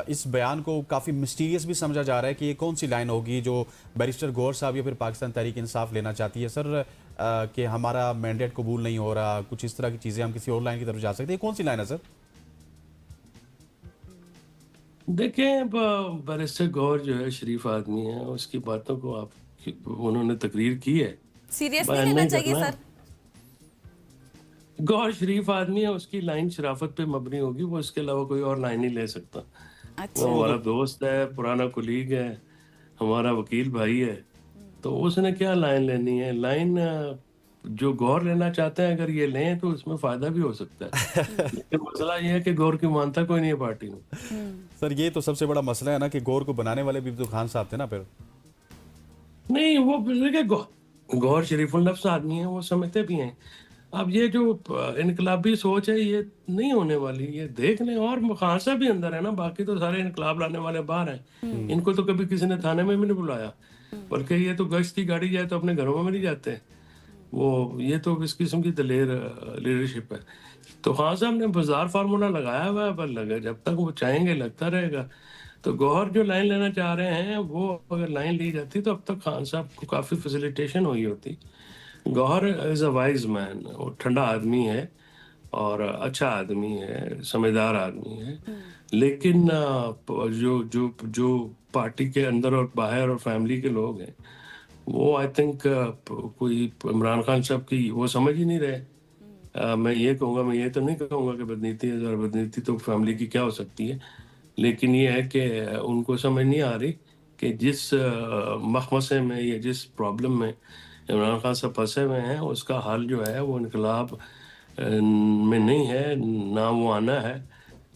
इस बयान को काफ़ी मिस्टीरियस भी समझा जा रहा है कि ये कौन सी लाइन होगी जो बैरिस्टर गौहर साहब या फिर पाकिस्तान तहरीक इंसाफ लेना चाहती है सर, कि हमारा मैंडेट कबूल नहीं हो रहा, कुछ इस तरह की चीज़ें, हम किसी और लाइन की तरफ जा सकते हैं। कौन सी लाइन है सर? देखें, बैरिस्टर गौहर जो है शरीफ आदमी है, उसकी बातों को आप, उन्होंने तकरीर की है, सीरियस नहीं लेना चाहिए सर? गौहर शरीफ आदमी है, उसकी लाइन शराफत पे मबनी होगी, वो इसके अलावा कोई और लाइन नहीं ले सकता। अच्छा। वो हमारा दोस्त है, पुराना कुलीग है, हमारा वकील भाई है, तो उसने क्या लाइन लेनी है। लाइन जो गौर लेना चाहते हैं, अगर ये लें तो इसमें फायदा भी हो सकता है। लेकिन मसला ये है कि गौर की मानता कोई नहीं है पार्टी में। सर ये तो सबसे बड़ा मसला है ना कि गौर को बनाने वाले भी तो खान साहब थे ना फिर। नहीं, वो देखिए गौर शरीफुल नफ्स आदमी है, वो समझते भी हैं। अब ये जो इनकलाबी सोच है ये नहीं होने वाली, ये देख लें। और खान साहब भी अंदर है ना, बाकी तो सारे इनकलाब लाने वाले बाहर हैं। इनको तो कभी किसी ने थाने में भी नहीं बुलाया, बल्कि ये तो गश्त की गाड़ी जाए तो अपने घरों में नहीं जाते। वो ये तो इस किस्म की दलेर लीडरशिप है। तो खान साहब ने बाजार फार्मूला लगाया हुआ है, पर लगा जब तक वो चाहेंगे लगता रहेगा। तो गौहर जो लाइन लेना चाह रहे हैं, वो अगर लाइन ली जाती तो अब तक खान साहब को काफ़ी फैसिलिटेशन हुई होती। Gohar is a wise man, वो ठंडा आदमी है और अच्छा आदमी है, समझदार आदमी है। लेकिन जो जो जो पार्टी के अंदर और बाहर और फैमिली के लोग हैं, वो आई थिंक कोई इमरान खान साहब की वो समझ ही नहीं रहे। मैं ये कहूँगा, मैं ये तो नहीं कहूँगा कि बदनीति है, ज़रा बदनीति तो फैमिली की क्या हो सकती है, लेकिन ये है कि उनको समझ नहीं आ रही कि जिस मखमसे में या जिस प्रॉब्लम में इमरान खान साहब फंसे हुए हैं, उसका हल जो है वो इनकलाब में नहीं है, ना वो आना है।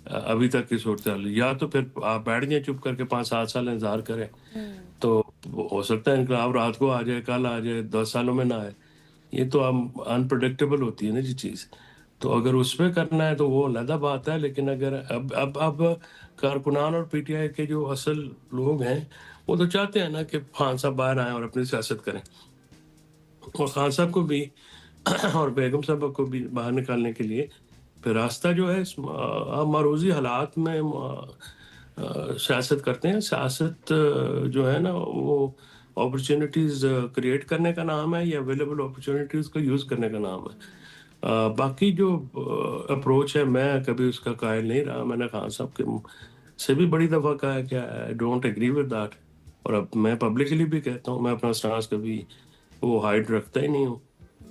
अभी तक की सूरत हाल, या तो फिर आप बैठ जाए चुप करके 5-7 साल इंतजार करें, तो हो सकता है इनकलाब रात को आ जाए, कल आ जाए, 10 सालों में ना आए। ये तो अब अनप्रडिक्टेबल होती है ना जी चीज़। तो अगर उस पर करना है तो वो अलग बात है। लेकिन अगर अब कारकुनान और पीटीआई के जो असल लोग हैं, वो तो चाहते हैं ना कि खान साहब बाहर आए और अपनी सियासत करें, और खान साहब को भी और बेगम साहब को भी बाहर निकालने के लिए फिर रास्ता जो है मारूजी हालात में सियासत करते हैं। सियासत जो है ना, वो अपॉर्चुनिटीज़ क्रिएट करने का नाम है या अवेलेबल अपॉर्चुनिटीज़ को यूज़ करने का नाम है। बाकी जो अप्रोच है, मैं कभी उसका कायल नहीं रहा। मैंने खान साहब के से भी बड़ी दफ़ा कहा है कि I don't agree with that, और अब मैं पब्लिकली भी कहता हूँ, मैं अपना स्टांस कभी वो हाइड रखता ही नहीं हूँ।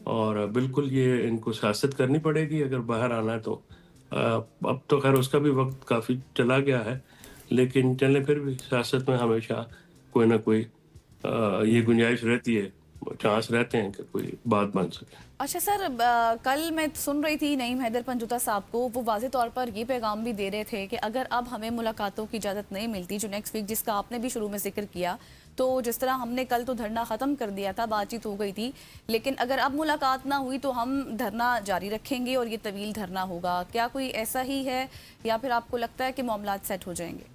और बिल्कुल ये इनको सियासत करनी पड़ेगी अगर बाहर आना है तो। अब तो खैर उसका भी वक्त काफ़ी चला गया है, लेकिन चले फिर भी सियासत में हमेशा कोई ना कोई ये गुंजाइश रहती है, चांस रहते हैं कि कोई बात बन सके। अच्छा सर, कल मैं सुन रही थी नईम हैदर पंजुता साहब को, वो वाज़े तौर पर ये पैगाम भी दे रहे थे कि अगर अब हमें मुलाकातों की इजाज़त नहीं मिलती, जो नेक्स्ट वीक जिसका आपने भी शुरू में जिक्र किया, तो जिस तरह हमने कल तो धरना ख़त्म कर दिया था, बातचीत हो गई थी, लेकिन अगर अब मुलाकात ना हुई तो हम धरना जारी रखेंगे और ये तवील धरना होगा। क्या कोई ऐसा ही है या फिर आपको लगता है कि मामलात सेट हो जाएंगे?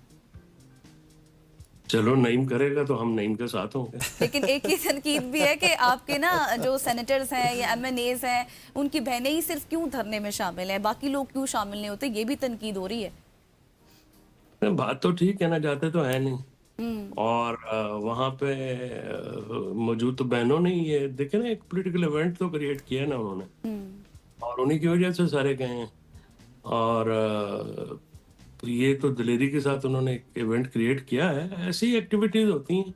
चलो नईम करेगा तो हम नईम के साथ होंगे। लेकिन एक ही तनकीद भी है कि आपके ना जो सेनेटर्स हैं या एमएनएज हैं, उनकी बहनें ही सिर्फ क्यों धरने में शामिल हैं, बाकी लोग क्यों शामिल नहीं होते, ये भी तनकीद हो रही है। बात तो ठीक है ना, जाते तो है नहीं। और वहां पे मौजूद तो बहनों ने ये देखे ना, एक पॉलिटिकल इवेंट तो क्रिएट किया ना उन्होंने, और उन्हीं की वजह से सारे गए हैं। और तो ये तो दिलेरी के साथ उन्होंने एक इवेंट क्रिएट किया है। ऐसी एक्टिविटीज होती हैं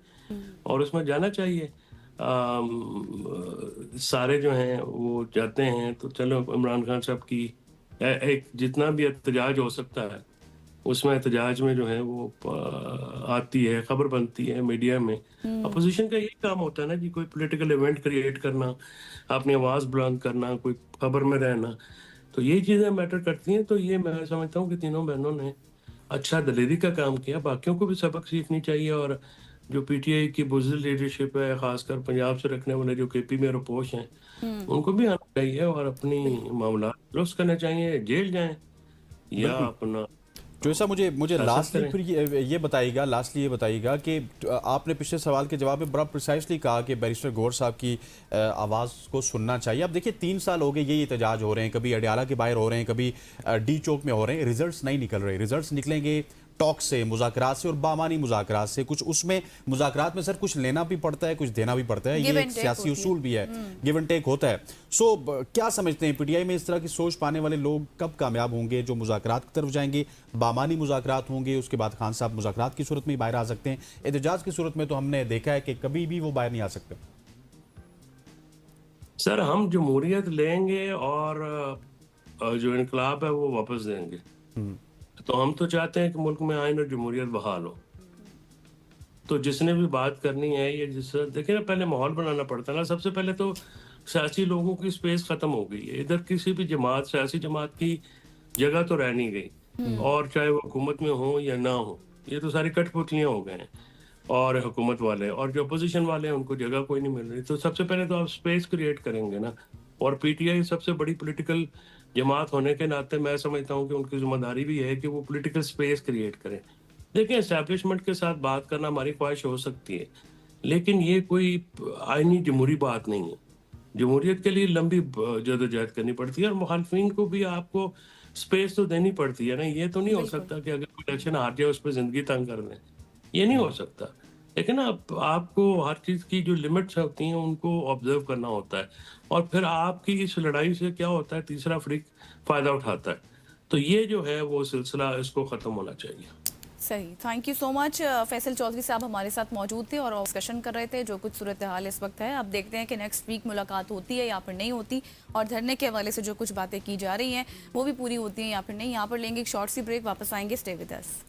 और उसमें जाना चाहिए। सारे जो हैं वो जाते हैं, तो चलो इमरान खान साहब की एक जितना भी एहतजाज हो सकता है उसमें एहतजाज में जो है वो आती है, खबर बनती है मीडिया में। अपोजिशन का यही काम होता है ना जी, कोई पॉलिटिकल इवेंट क्रिएट करना, अपनी आवाज बुलंद करना, कोई खबर में रहना, तो ये चीजें मैटर करती हैं। तो ये मैं समझता हूँ कि तीनों बहनों ने अच्छा दलेरी का काम किया, बाकियों को भी सबक सीखनी चाहिए। और जो पीटीआई की बुज़दिल लीडरशिप है, खासकर पंजाब से रखने वाले जो केपी में रुपोश हैं, उनको भी आना चाहिए और अपनी मामला दुरुस्त करने चाहिए, जेल जाएं या अपना जो ऐसा मुझे लास्टली फिर ये बताइएगा कि आपने पिछले सवाल के जवाब में बड़ा प्रिसाइसली कहा कि बैरिस्टर गौहर साहब की आवाज़ को सुनना चाहिए। अब देखिए 3 साल हो गए यही एहतजाज हो रहे हैं, कभी अडियाला के बाहर हो रहे हैं, कभी डी चौक में हो रहे हैं, रिजल्ट्स नहीं निकल रहे। रिजल्ट्स निकलेंगे टॉक से, मुज़ाकरात से और बामानी मुज़ाकरात से। कुछ उसमें मुज़ाकरात में सर कुछ लेना भी पड़ता है, कुछ देना भी पड़ता है, ये एक सियासी उसूल भी है, गिव एंड टेक होता है। सो क्या समझते हैं पीटीआई में इस तरह की सोच पाने वाले लोग कब कामयाब होंगे? जो मुज़ाकरात की तरफ जाएंगे, बामानी मुज़ाकरात होंगे, उसके बाद खान साहब मुज़ाकरात की सूरत में ही बाहर आ सकते हैं, एहतजाज की सूरत में तो हमने देखा है कि कभी भी वो बाहर नहीं आ सकते। सर हम जमहूरियत लेंगे और जो इनकलाब है वो वापस देंगे। तो हम तो चाहते हैं कि मुल्क में आइन और जमहूरियत बहाल हो। तो जिसने भी बात करनी है, ये जिस देखिए ना, पहले माहौल बनाना पड़ता है ना। सबसे पहले तो सियासी लोगों की स्पेस खत्म हो गई है। इधर किसी भी जमात, सियासी जमात की जगह तो रह नहीं गई, और चाहे वो हुकूमत में हो या ना हो, ये तो सारी कठपुतलियां हो गए हैं। और हुकूमत वाले और जो अपोजिशन वाले हैं उनको जगह कोई नहीं मिल रही। तो सबसे पहले तो आप स्पेस क्रिएट करेंगे ना। और पीटीआई सबसे बड़ी पॉलिटिकल जमात होने के नाते मैं समझता हूँ कि उनकी जिम्मेदारी भी है कि वो पॉलिटिकल स्पेस क्रिएट करें। देखिए, एस्टैब्लिशमेंट के साथ बात करना हमारी ख्वाहिश हो सकती है, लेकिन ये कोई आईनी जमहूरी बात नहीं है। जमहूरियत के लिए लंबी जदोजहद करनी पड़ती है और मुखालफिन को भी आपको स्पेस तो देनी पड़ती है ना। ये तो नहीं हो सकता कि अगर कोई इलेक्शन हार जाए उस पर जिंदगी तंग कर दें, ये नहीं हो सकता। लेकिन आपको हर चीज़ की जो लिमिट्स होती हैं उनको ऑब्जर्व करना होता है, और फिर आपकी इस लड़ाई से क्या होता है, तीसरा फरीक फ़ायदा उठाता है। तो ये जो है वो सिलसिला, इसको ख़त्म होना चाहिए। सही, thank you so much. Faisal Chaudhry साहब हमारे साथ मौजूद थे और डिस्कशन कर रहे थे जो कुछ सूरत हाल इस वक्त है। अब देखते हैं कि नेक्स्ट वीक मुलाकात होती है या फिर नहीं होती, और धरने के हवाले से जो कुछ बातें की जा रही हैं वो भी पूरी होती हैं या फिर नहीं। यहाँ पर लेंगे एक शॉर्ट सी ब्रेक, वापस आएंगे, stay with us.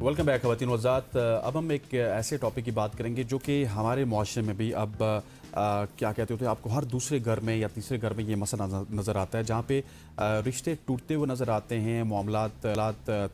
Welcome back ख़वातीन वज़ात। अब हम एक ऐसे टॉपिक की बात करेंगे जो कि हमारे मुआशरे में भी अब क्या कहते होते हैं, आपको हर दूसरे घर में या तीसरे घर में ये मसला नज़र आता है, जहाँ पे रिश्ते टूटते हुए नज़र आते हैं, मामलात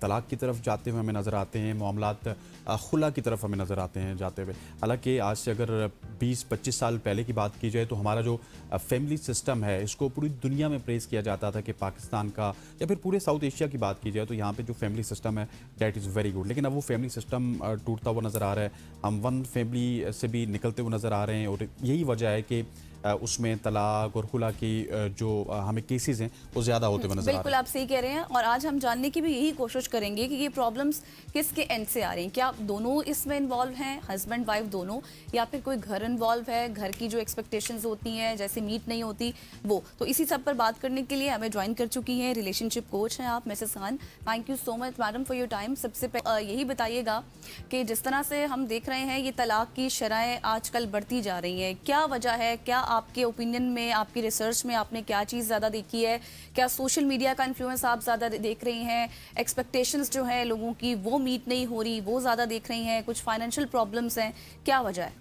तलाक की तरफ जाते हुए हमें नज़र आते हैं, मामलात खुला की तरफ हमें नज़र आते हैं जाते हुए। हालांकि आज से अगर 20-25 साल पहले की बात की जाए तो हमारा जो फैमिली सिस्टम है, इसको पूरी दुनिया में प्रेज़ किया जाता था कि पाकिस्तान का या फिर पूरे साउथ एशिया की बात की जाए तो यहाँ पे जो फैमिली सिस्टम है डैट इज़ वेरी गुड। लेकिन अब वो फैमिली सिस्टम टूटता हुआ नज़र आ रहा है, हम वन फैमिली से भी निकलते हुए नज़र आ रहे हैं, और यही वजह है कि उसमें तलाक और खुला की जो हमें केसेस हैं वो ज़्यादा होते हुए नजर आ रहे हैं। बिल्कुल आप सही कह रहे हैं, और आज हम जानने की भी यही कोशिश करेंगे कि ये प्रॉब्लम्स किसके एंड से आ रही हैं। क्या दोनों इसमें इन्वॉल्व हैं, हस्बैंड वाइफ दोनों, या फिर कोई घर इन्वॉल्व है, घर की जो एक्सपेक्टेशंस होती हैं जैसे मीट नहीं होती वो। तो इसी सब पर बात करने के लिए हमें ज्वाइन कर चुकी हैं रिलेशनशिप कोच हैं आप, Mrs Khan. Thank you so much madam for your time. सबसे यही बताइएगा कि जिस तरह से हम देख रहे हैं ये तलाक की शरएं आजकल बढ़ती जा रही हैं, क्या वजह है? क्या आपके ओपिनियन में, आपकी रिसर्च में आपने क्या चीज़ ज़्यादा देखी है? क्या सोशल मीडिया का इन्फ्लुएंस आप ज़्यादा देख रही हैं? एक्सपेक्टेशंस जो है लोगों की वो मीट नहीं हो रही, वो ज़्यादा देख रही हैं? कुछ फाइनेंशियल प्रॉब्लम्स हैं, क्या वजह है?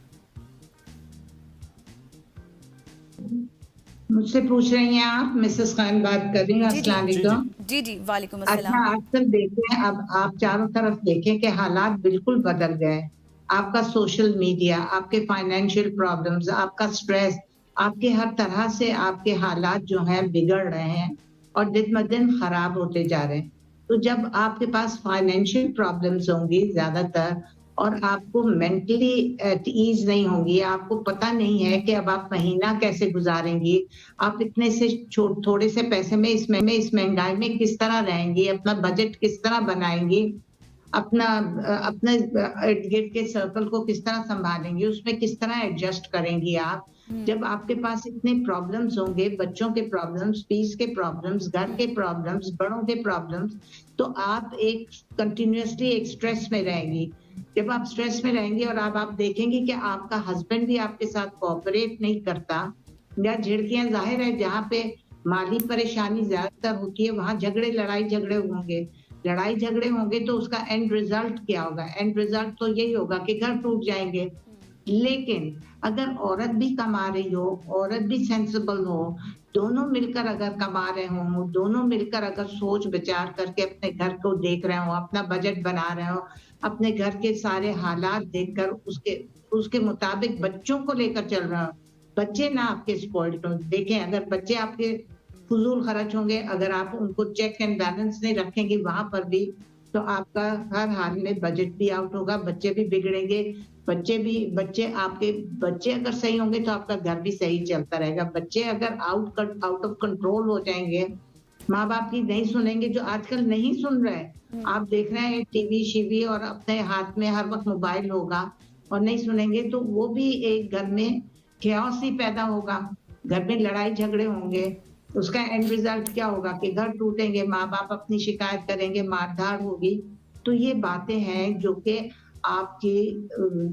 मुझसे पूछ रही हैं आप? मिसेस खान बात कर रही हूँ। जी जी अस्सलाम वालेकुम। जी जी वालेकुम अच्छा, अस्सलाम। आजकल देखें, अब आप चारों तरफ देखें कि हालात बिल्कुल बदल गए। आपका सोशल मीडिया, आपके फाइनेंशियल प्रॉब्लम्स, आपका स्ट्रेस, आपके हर तरह से आपके हालात जो हैं बिगड़ रहे हैं और दिन ब दिन खराब होते जा रहे हैं। तो जब आपके पास फाइनेंशियल प्रॉब्लम्स होंगी ज्यादातर और आपको मेंटली एट ईज नहीं होंगी, आपको पता नहीं है कि अब आप महीना कैसे गुजारेंगी, आप इतने से थोड़े से पैसे में इस महंगाई में किस तरह रहेंगी, अपना बजट किस तरह बनाएंगी, अपने इर्द गिर्द के सर्कल को किस तरह संभालेंगी, उसमें किस तरह एडजस्ट करेंगी आप। जब आपके पास इतने प्रॉब्लम्स होंगे, बच्चों के प्रॉब्लम्स, फीस के प्रॉब्लम्स, घर के प्रॉब्लम्स, बड़ों के प्रॉब्लम्स, तो आप एक कंटिन्यूअसली एक स्ट्रेस में रहेंगी। जब आप स्ट्रेस में रहेंगी और अब आप देखेंगे कि आपका हस्बैंड भी आपके साथ कोऑपरेट नहीं करता, या झिड़कियां, जाहिर है जहाँ पे माली परेशानी ज्यादातर होती है वहां लड़ाई झगड़े होंगे तो उसका एंड रिजल्ट क्या होगा? एंड रिजल्ट तो यही होगा कि घर टूट जाएंगे। लेकिन अगर औरत भी कमा रही हो, औरत भी सेंसिबल हो, दोनों मिलकर अगर कमा रहे हों, दोनों मिलकर अगर सोच विचार करके अपने घर को देख रहे हो, अपना बजट बना रहे हो, अपने घर के सारे हालात देखकर उसके उसके मुताबिक बच्चों को लेकर चल रहे हो, बच्चे ना आपके स्पॉइल्ड हो। देखें, अगर बच्चे आपके फजूल खर्च होंगे, अगर आप उनको चेक एंड बैलेंस नहीं रखेंगे वहां पर भी, तो आपका हर हाल में बजट भी आउट होगा, बच्चे भी बिगड़ेंगे, बच्चे अगर सही होंगे तो आपका घर भी सही चलता रहेगा। बच्चे अगर आउट ऑफ कंट्रोल हो जाएंगे, माँ बाप की नहीं सुनेंगे, जो आजकल नहीं सुन रहे, आप देख रहे हैं टीवी शीवी और अपने हाथ में हर वक्त मोबाइल होगा और नहीं सुनेंगे तो वो भी एक घर में chaos ही पैदा होगा, घर में लड़ाई झगड़े होंगे। उसका एंड रिजल्ट क्या होगा कि घर टूटेंगे, माँ बाप अपनी शिकायत करेंगे, मारधाड़ होगी। तो ये बातें हैं जो कि आपकी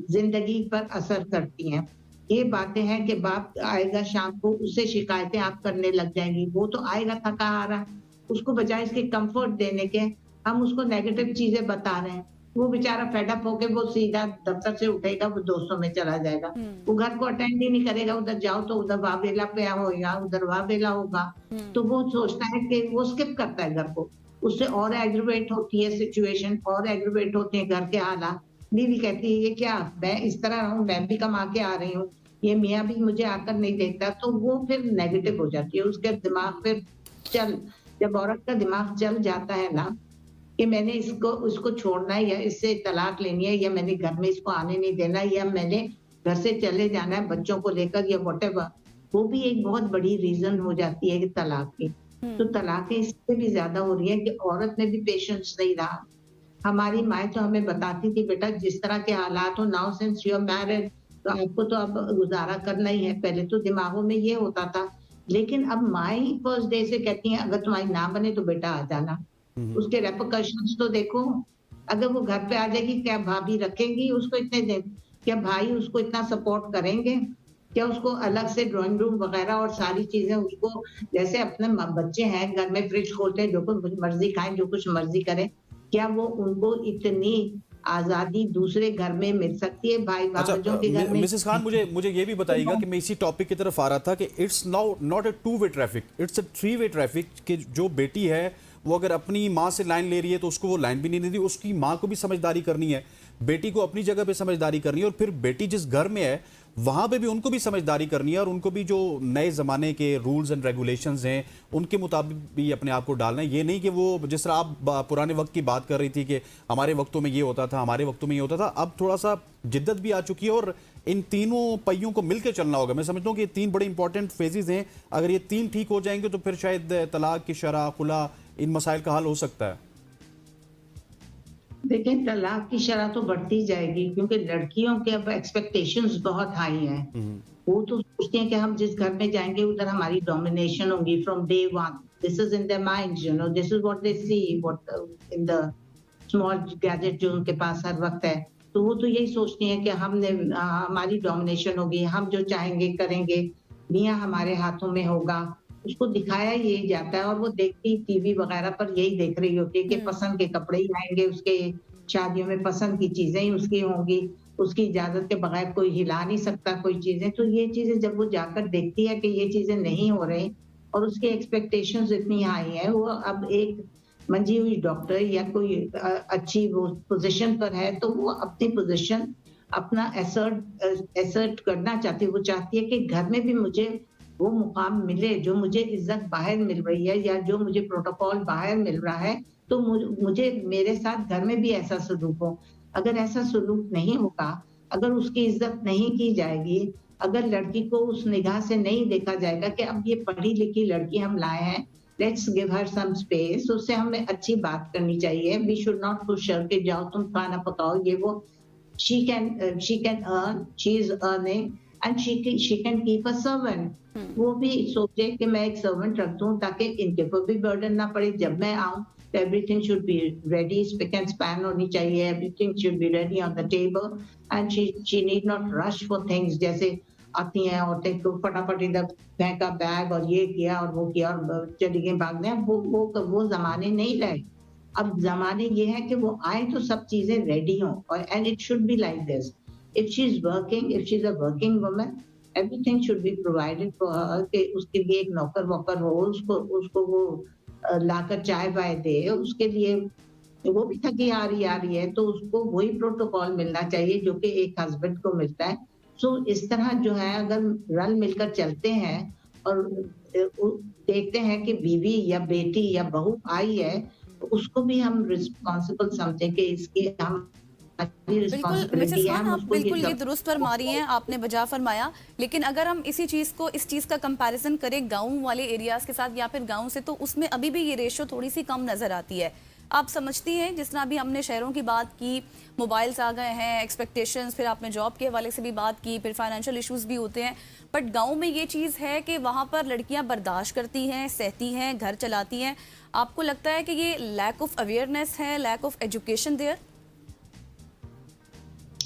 जिंदगी पर असर करती हैं। ये बातें हैं कि बाप आएगा शाम को, उससे शिकायतें आप करने लग जाएंगी। वो तो आएगा थका हारा, उसको बजाय इसके कंफर्ट देने के हम उसको नेगेटिव चीजें बता रहे हैं। वो बेचारा फेडअप होके वो सीधा दफ्तर से उठेगा, वो दोस्तों में चला जाएगा, वो घर को अटेंड ही नहीं करेगा। उधर जाओ तो उधर वावेला पे होगा, उधर वावेला होगा, तो वो सोचता है कि वो स्किप करता है घर को। उससे और एग्रीवेट होती है सिचुएशन, और एग्रीवेट होते हैं घर के हालात। बीवी कहती है ये क्या, मैं इस तरह रहूं, मैं भी कमा के आ रही हूँ, ये मियाँ भी मुझे आकर नहीं देखता, तो वो फिर नेगेटिव हो जाती है। उसके दिमाग फिर जब औरत का दिमाग चल जाता है ना कि मैंने उसको छोड़ना है, या इससे तलाक लेनी है, या मैंने घर में इसको आने नहीं देना, या मैंने घर से चले जाना है बच्चों को लेकर, या व्हाटएवर, वो भी एक बहुत बड़ी रीजन हो जाती है कि तलाक की। तो तलाकें इससे भी ज्यादा हो रही है कि औरत में भी पेशेंस नहीं रहा। हमारी माए तो हमें बताती थी, बेटा जिस तरह के हालात हो, now since you are married तो आपको तो अब गुजारा करना ही है। पहले तो दिमागों में ये होता था, लेकिन अब माए ही फर्स्ट डे से कहती हैं अगर तुम्हारी ना बने तो बेटा आ जाना। उसके रेपरकशंस तो देखो, अगर वो घर पे आ जाएगी, क्या भाभी रखेंगी उसको इतने दिन? क्या भाई उसको इतना सपोर्ट करेंगे? क्या उसको अलग से ड्राइंग रूम वगैरह और सारी चीजें, उसको जैसे अपने बच्चे हैं घर में फ्रिज खोलते हैं, जो कुछ मर्जी खाएं, जो कुछ मर्जी करें, क्या वो उनको इतनी आजादी दूसरे घर में मिल सकती है? भाई भाभीयों के घर में? मिसेस खान, मुझे ये भी बताइएगा कि मैं इसी टॉपिक की तरफ आ रहा था कि it's now not a 2 way traffic, it's a 3 way traffic. कि जो बेटी है वो अगर अपनी माँ से लाइन ले रही है तो उसको वो लाइन भी नहीं देती, उसकी माँ को भी समझदारी करनी है, बेटी को अपनी जगह पे समझदारी करनी है, और फिर बेटी जिस घर में है वहाँ पे भी उनको भी समझदारी करनी है, और उनको भी जो नए ज़माने के रूल्स एंड रेगुलेशंस हैं उनके मुताबिक भी अपने आप को डालना है। ये नहीं कि वो जिस तरह आप पुराने वक्त की बात कर रही थी कि हमारे वक्तों में ये होता था, हमारे वक्तों में ये होता था, अब थोड़ा सा जिद्दत भी आ चुकी है और इन तीनों पहियों को मिलकर चलना होगा। मैं समझता हूँ कि ये 3 बड़े इंपॉर्टेंट फेजेस हैं, अगर ये 3 ठीक हो जाएंगे तो फिर शायद तलाक की शरह, खुला, इन मसाइल का हल हो सकता है। देखिए, तलाक की शरह तो बढ़ती जाएगी क्योंकि लड़कियों के अब एक्सपेक्टेशंस बहुत हाई हैं। वो तो सोचते हैं कि हम जिस घर में जाएंगे उधर हमारी डोमिनेशन होगी from day one. This is in their minds, you know, this is what they see, what in the small gadget जो उनके पास हर वक्त है। तो वो तो यही सोचती हैं कि हमारी डोमिनेशन होगी, हम जो चाहेंगे करेंगे, मियाँ हमारे हाथों में होगा। उसको दिखाया यही जाता है और वो देखती टीवी वगैरह पर यही देख रही होती है कि पसंद के कपड़े ही आएंगे उसके, शादियों में पसंद की चीजें ही उसकी होंगी, उसकी इजाजत के बगैर कोई हिला नहीं सकता कोई चीजें। तो ये चीजें जब वो जाकर देखती है कि ये चीजें नहीं हो रही और उसकी एक्सपेक्टेशंस इतनी हाई है, वो अब एक मंजी हुई डॉक्टर या कोई अच्छी वो पोजीशन पर है, तो वो अपनी पोजीशन अपना एसर्ट करना चाहती है। वो चाहती है कि घर में भी मुझे वो मुकाम मिले जो मुझे इज्जत बाहर मिल रही है या जो मुझे प्रोटोकॉल बाहर मिल रहा है, तो मुझे मेरे साथ घर में भी ऐसा सलूक हो। अगर ऐसा सलूक नहीं होगा, अगर उसकी इज्जत नहीं की जाएगी, अगर लड़की को उस निगाह से नहीं देखा जाएगा कि अब ये पढ़ी लिखी लड़की हम लाए हैं, let's give her some space, उससे हमें अच्छी बात करनी चाहिए। We should not push her कि जाओ तुम खाना पकाओ ये वो। she can earn, she is earning and she can keep a servant. वो भी सोचे कि मैं एक सर्वेंट रख दूं ताकि इनके पर भी बर्डन ना पड़े। जब मैं आऊं तो everything should be ready, spick and span होनी चाहिए, everything should be ready on the table and she need not rush for things. जैसे आती हैं औरतें तो फटाफट इधर फेंका बैग और ये किया और वो किया और चली गई भागने। वो जमाने नहीं रहे। अब जमाने ये है कि वो आए तो सब चीजें रेडी हों और and it should be like this. If she is working, if she is a working woman, everything should be provided for her कि उसके लिए एक नौकर वोकर हो, उसको वो लाकर चाय वाय दे, उसके लिए वो भी थकी आ रही है तो उसको वही प्रोटोकॉल मिलना चाहिए जो कि एक हस्बैंड को मिलता है। सो इस तरह जो है अगर रल मिलकर चलते हैं और देखते हैं कि बीवी या बेटी या बहू आई है, उसको भी हम रिस्पॉन्सिबल समझें कि इसकी हम बिल्कुल मिसेस खान, आप बिल्कुल ये दुरुस्त फरमा रही हैं, आपने बजा फरमाया। लेकिन अगर हम इस चीज़ का कंपैरिजन करें गांव वाले एरियाज के साथ या फिर गांव से, तो उसमें अभी भी ये रेशो थोड़ी सी कम नजर आती है। आप समझती हैं, जिस तरह अभी हमने शहरों की बात की, मोबाइल्स आ गए हैं, एक्सपेक्टेशंस, फिर आपने जॉब के हवाले से भी बात की, फिर फाइनेंशियल इश्यूज भी होते हैं, बट गांव में ये चीज़ है कि वहाँ पर लड़कियाँ बर्दाश्त करती हैं, सहती हैं, घर चलाती हैं। आपको लगता है कि ये लैक ऑफ अवेयरनेस है, लैक ऑफ एजुकेशन देयर?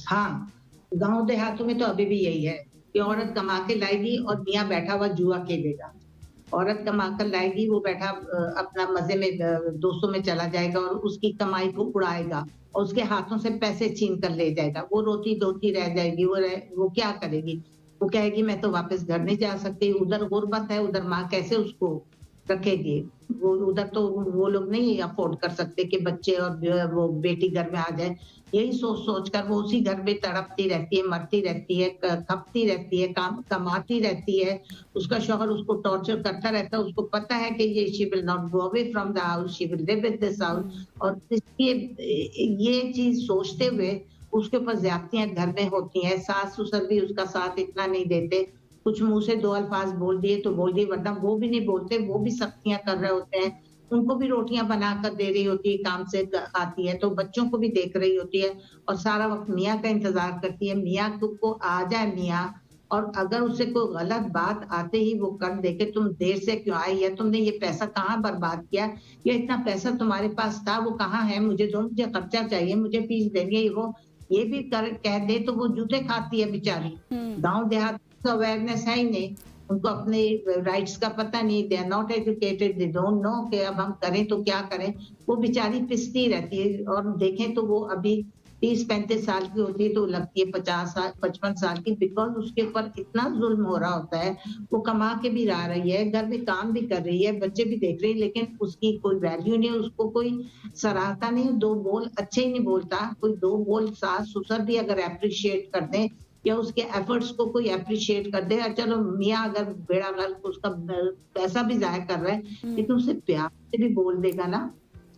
हाँ, गांव देहातों में तो अभी भी यही है कि औरत कमा के लाएगी और मियाँ बैठा हुआ जुआ खेलेगा। औरत कमा कर लाएगी, वो बैठा अपना मजे में दोस्तों में चला जाएगा और उसकी कमाई को उड़ाएगा और उसके हाथों से पैसे छीन कर ले जाएगा। वो रोती धोती रह जाएगी। वो क्या करेगी? वो कहेगी मैं तो वापस घर नहीं जा सकती, उधर गुर्बत है, उधर माँ कैसे उसको रखेगी? वो उधर तो वो लोग नहीं अफोर्ड कर सकते कि बच्चे और वो बेटी घर में आ जाए। यही सोच कर वो उसी घर में तड़पती रहती है, मरती रहती है, खपती रहती है, कमाती रहती है। उसका शौहर उसको टॉर्चर करता रहता है। उसको पता है कि ये she will not go away from the house, she will live in this house. और ये चीज सोचते हुए उसके ऊपर ज्यादतियां घर में होती हैं। सास ससुर भी उसका साथ इतना नहीं देते। कुछ मुंह से दो अल्फाज बोल दिए तो बोल दिए, वरना वो भी नहीं बोलते, वो भी सख्तियां कर रहे होते हैं। उनको भी रोटियां बनाकर दे रही होती है, काम से आती है तो बच्चों को भी देख रही होती है और सारा वक्त मियाँ का इंतजार करती है। मियाँ को आ जाए मियाँ, और अगर उससे कोई गलत बात आते ही वो कर दे कि तुम देर से क्यों आई है, तुमने ये पैसा कहाँ बर्बाद किया, ये इतना पैसा तुम्हारे पास था वो कहाँ है, मुझे दो, मुझे खर्चा चाहिए, मुझे फीस देनी है, वो ये भी कह दे तो वो जूते खाती है बेचारी। गाँव देहात अवेयरनेस है ही नहीं, उनको अपने राइट्स का पता नहीं, they are not educated, they don't know कि अब हम करें तो क्या करें। वो बेचारी पिसती रहती है। और देखें तो वो अभी 30-35 साल की होती है तो लगती है 50-55 साल की, बिकॉज उसके ऊपर इतना जुल्म हो रहा होता है। वो कमा के भी रह रही है, घर में काम भी कर रही है, बच्चे भी देख रही है, लेकिन उसकी कोई वैल्यू नहीं, उसको कोई सराहता नहीं। दो बोल अच्छे ही नहीं बोलता कोई, दो बोल सास ससुर भी अगर अप्रिशिएट कर दे या उसके एफर्ट्स को कोई अप्रिशिएट कर दे, चलो मियाँ अगर बेड़ा गर्क उसका पैसा भी जाया कर रहा है लेकिन उसे प्यार से भी बोल देगा ना,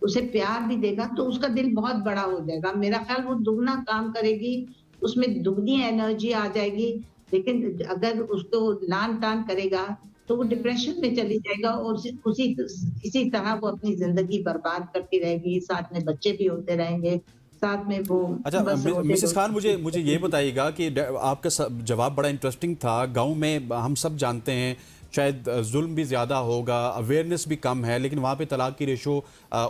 उसे प्यार भी देगा तो उसका दिल बहुत बड़ा हो जाएगा। मेरा ख्याल वो दुगना काम करेगी, उसमें दुगनी एनर्जी आ जाएगी। लेकिन अगर उसको लान तान करेगा तो वो डिप्रेशन में चली जाएगा और इसी तरह वो अपनी जिंदगी बर्बाद करती रहेगी। साथ में बच्चे भी होते रहेंगे, साथ में वो। अच्छा मिसेस खान, मुझे ये बताइएगा कि आपका जवाब बड़ा इंटरेस्टिंग था। गांव में हम सब जानते हैं शायद जुल्म भी ज़्यादा होगा, अवेयरनेस भी कम है, लेकिन वहाँ पे तलाक की रेशो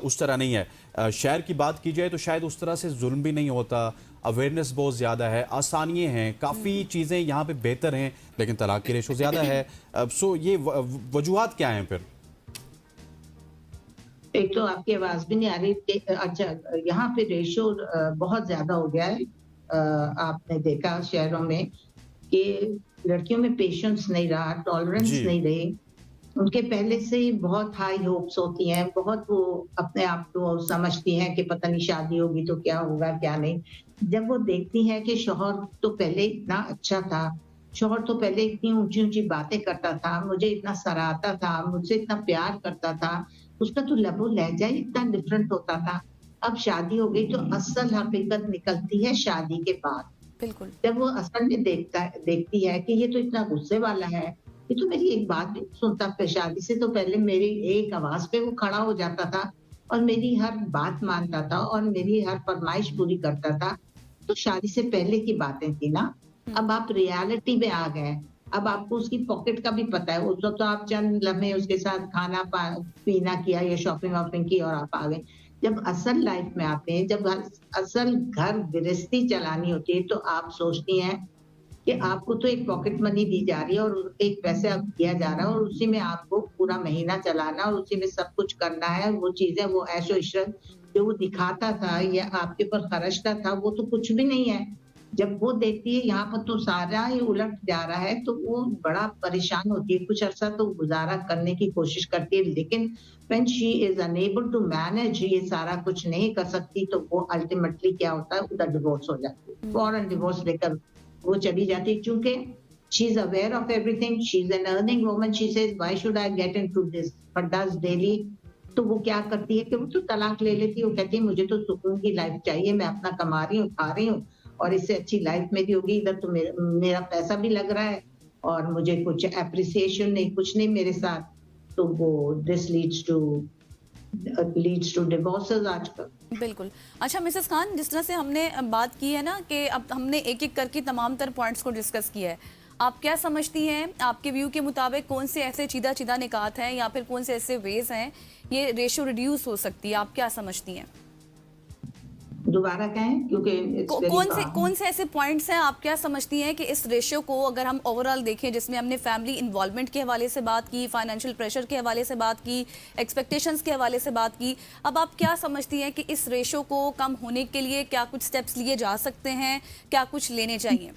उस तरह नहीं है। शहर की बात की जाए तो शायद उस तरह से जुल्म भी नहीं होता, अवेयरनेस बहुत ज़्यादा है, आसानियाँ हैं, काफ़ी चीज़ें यहाँ पे बेहतर हैं, लेकिन तलाक की रेशो ज़्यादा है। सो ये वजूहात क्या हैं फिर? एक तो आपकी आवाज भी नहीं आ रही। अच्छा, यहाँ पे रेशो बहुत ज्यादा हो गया है आपने देखा शहरों में कि लड़कियों में पेशेंस नहीं रहा, टॉलरेंस जी। नहीं रही। उनके पहले से ही बहुत हाई होप्स होती हैं, बहुत वो अपने आप को समझती हैं कि पता नहीं शादी होगी तो क्या होगा, क्या नहीं। जब वो देखती हैं कि शौहर तो पहले इतना अच्छा था, शौहर तो पहले इतनी ऊँची-ऊँची बातें करता था, मुझे इतना सराहता था, मुझसे इतना प्यार करता था, उसका तो लहज़ा ही इतना डिफरेंट होता था। अब शादी हो गई तो असल हकीकत निकलती है शादी के बाद। बिल्कुल। जब वो असल में देखती है कि ये तो इतना गुस्से वाला है, ये तो मेरी एक बात भी नहीं सुनता, शादी से तो पहले मेरी एक आवाज़ पे वो खड़ा हो जाता था और मेरी हर बात मानता था और मेरी हर फरमाइश पूरी करता था। तो शादी से पहले की बातें थी ना, अब आप रियलिटी में आ गए। अब आपको उसकी पॉकेट का भी पता है, उस वक़्त तो आप चंद लम्हे उसके साथ खाना पीना किया या शॉपिंग-वॉपिंग की और आप आ गए। जब असल लाइफ में आते हैं, जब असल घर गृहस्थी चलानी होती है, तो आप सोचती हैं कि आपको तो एक पॉकेट मनी दी जा रही है और एक पैसा दिया जा रहा है और उसी में आपको पूरा महीना चलाना और उसी में सब कुछ करना है। वो चीज़ें, वो ऐशो-इशरत जो वो दिखाता था या आपके ऊपर खर्चता था, वो तो कुछ भी नहीं है। जब वो देखती है यहाँ पर तो सारा ही उलट जा रहा है, तो वो बड़ा परेशान होती है। कुछ अरसा तो गुज़ारा करने की कोशिश करती है, लेकिन when she is unable to manage, ये सारा कुछ नहीं कर सकती, तो वो अल्टीमेटली क्या होता है, उधर डिवोर्स हो जाती है। फौरन डिवोर्स लेकर वो चली जाती है, क्योंकि she is aware of everything, she is an earning woman, she says why should I get into this, but does daily. तो वो क्या करती है कि वो तो तलाक ले लेती है। वो कहती है मुझे तो सुकून की लाइफ चाहिए, मैं अपना कमा रही हूँ, खा रही हूँ और इससे अच्छी लाइफ मेरी होगी। इधर तो मेरा पैसा भी लग रहा है और मुझे कुछ एप्रिसिएशन नहीं, कुछ नहीं मेरे साथ। तो वो दिस लीड्स टू डिवोर्सेस आजकल। बिल्कुल। अच्छा मिसेस खान, जिस तरह से हमने बात की है ना कि अब हमने एक-एक करके तमाम तर पॉइंट्स को डिस्कस किया है, आप क्या समझती हैं, आपके व्यू के मुताबिक कौन से ऐसे चीदा-चीदा निकात हैं या फिर कौन से ऐसे वेज हैं ये रेशियो रिड्यूस हो सकती है, आप क्या समझती हैं? दोबारा कहें, क्योंकि कौन से ऐसे पॉइंट्स हैं आप क्या समझती हैं कि इस रेशियो को अगर हम ओवरऑल देखें, जिसमें हमने फैमिली इन्वॉल्वमेंट के हवाले से बात की, फाइनेंशियल प्रेशर के हवाले से बात की, एक्सपेक्टेशंस के हवाले से बात की, अब आप क्या समझती हैं कि इस रेशियो को कम होने के लिए क्या कुछ स्टेप्स लिए जा सकते हैं, क्या कुछ लेने चाहिए?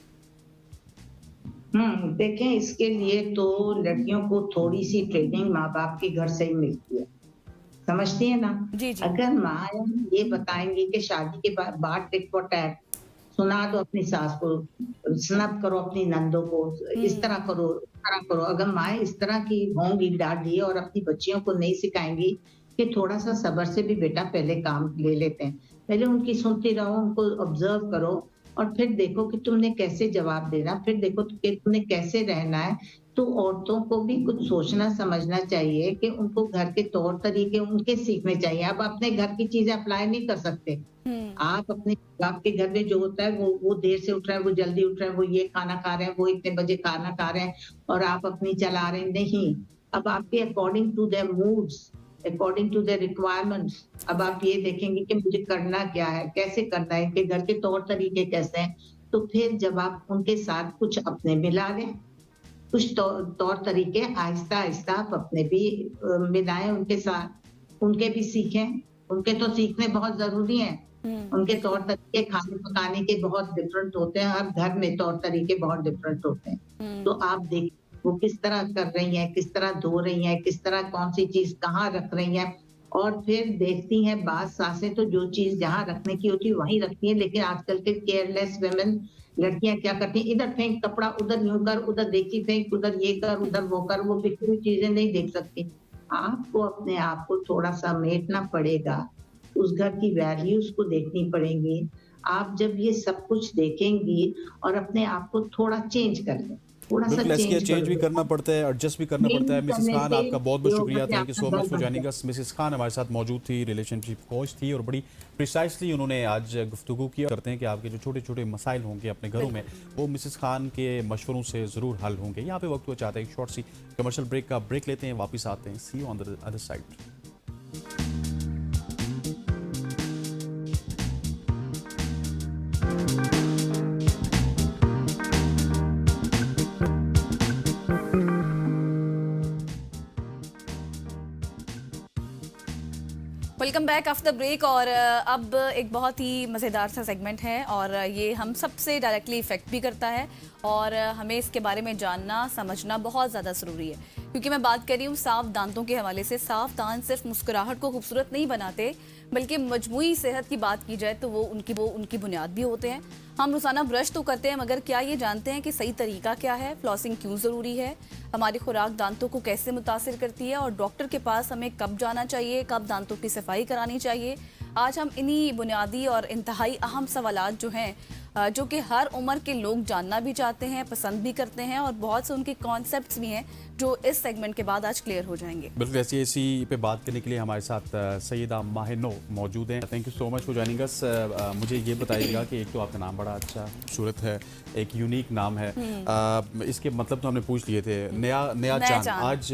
देखें, इसके लिए तो लड़कियों को थोड़ी सी ट्रेनिंग माँ बाप के घर से ही मिलती है, समझती है ना। जी जी। अगर माँ ये बताएंगी कि शादी के बाद टिट फॉर टैट, सुना दो अपनी सास को, स्नब करो अपनी नंदों को, इस तरह करो, उस तरह करो। अगर माँ इस तरह की होंगी दादी और अपनी बच्चियों को नहीं सिखाएंगी कि थोड़ा सा सब्र से भी बेटा पहले काम ले लेते हैं, पहले उनकी सुनती रहो, उनको ऑब्जर्व करो और फिर देखो कि तुमने कैसे जवाब देना, फिर देखो कि तुमने कैसे रहना है। तो औरतों को भी कुछ सोचना समझना चाहिए कि उनको घर के तौर तरीके उनके सीखने चाहिए। आप अपने घर की चीजें अप्लाई नहीं कर सकते। आप अपने बाप के घर में जो होता है वो देर से उठ रहा है, वो जल्दी उठ रहा है, वो ये खाना खा रहे हैं, वो इतने बजे खाना खा रहे हैं और आप अपनी चला रहे हैं, नहीं। अब आपके according to their moods, according to their requirements, अब आप ये देखेंगे कि मुझे करना क्या है, कैसे करना है, इनके घर के तौर तरीके कैसे हैं। तो फिर जब आप उनके साथ कुछ अपने मिला लें, कुछ तौर तरीके आहिस्ता आहिस्ता आप अपने भी मिलाएं उनके साथ, उनके भी सीखें। उनके तो सीखने बहुत जरूरी हैं। उनके तौर तरीके खाने पकाने के बहुत डिफरेंट होते हैं, हर घर में तौर तरीके बहुत डिफरेंट होते हैं। तो आप देख वो किस तरह कर रही हैं, किस तरह धो रही हैं, किस तरह कौन सी चीज कहाँ रख रही हैं, और फिर देखती हैं बात सासें तो जो चीज जहाँ रखने की होती है वहीं रखती हैं। लेकिन आजकल के केयरलेस वुमेन लड़कियां क्या करती हैं, इधर फेंक कपड़ा, उधर यूं कर, उधर देखी फेंक, उधर ये कर, उधर वो कर, वो बिखरी हुई चीजें नहीं देख सकती। आपको अपने आप को थोड़ा सा समेटना पड़ेगा, उस घर की वैल्यूज को देखनी पड़ेंगी। आप जब ये सब कुछ देखेंगी और अपने आप को थोड़ा चेंज कर लें, थोड़ा सा चेंज भी करना पड़ता है, एडजस्ट भी करना पड़ता है। मिसेस खान, आपका बहुत बहुत शुक्रिया, thank you so much for joining us. Mrs Khan हमारे साथ मौजूद थी, रिलेशनशिप कोच थी और बड़ी प्रिसाइसली उन्होंने आज गुफ्तगू किया। करते हैं कि आपके जो छोटे छोटे मसाइल होंगे अपने घरों में, वो मिसेस खान के मशवरों से ज़रूर हल होंगे। यहाँ पे वक्त हुआ चाहते हैं एक शॉर्ट सी कमर्शियल ब्रेक का, ब्रेक लेते हैं, वापस आते हैं। See you on the other side. Welcome back after break. और अब एक बहुत ही मज़ेदार सा सेगमेंट है और ये हम सबसे डायरेक्टली इफ़ेक्ट भी करता है और हमें इसके बारे में जानना समझना बहुत ज़्यादा ज़रूरी है, क्योंकि मैं बात कर रही हूँ साफ दांतों के हवाले से। साफ दांत सिर्फ मुस्कुराहट को खूबसूरत नहीं बनाते, बल्कि मजमूई सेहत की बात की जाए तो वो उनकी बुनियाद भी होते हैं। हम रोज़ाना ब्रश तो करते हैं, मगर क्या ये जानते हैं कि सही तरीका क्या है, फ्लॉसिंग क्यों ज़रूरी है, हमारी खुराक दांतों को कैसे मुतासिर करती है और डॉक्टर के पास हमें कब जाना चाहिए, कब दांतों की सफाई करानी चाहिए। आज हम इन्हीं बुनियादी और इंतहाई अहम सवालात जो हैं, जो कि हर उम्र के लोग जानना भी चाहते हैं, पसंद भी करते हैं और बहुत से उनके कॉन्सेप्ट्स भी हैं जो इस सेगमेंट के बाद आज क्लियर हो जाएंगे। बिल्कुल ऐसी इसी पे बात करने के लिए हमारे साथ सैयदा माहिनो मौजूद हैं। Thank you so much for joining अस। मुझे ये बताइएगा कि एक तो आपका नाम बड़ा अच्छा खूबसूरत है, एक यूनिक नाम है, इसके मतलब तो हमने पूछ लिए थे। नया चांद, आज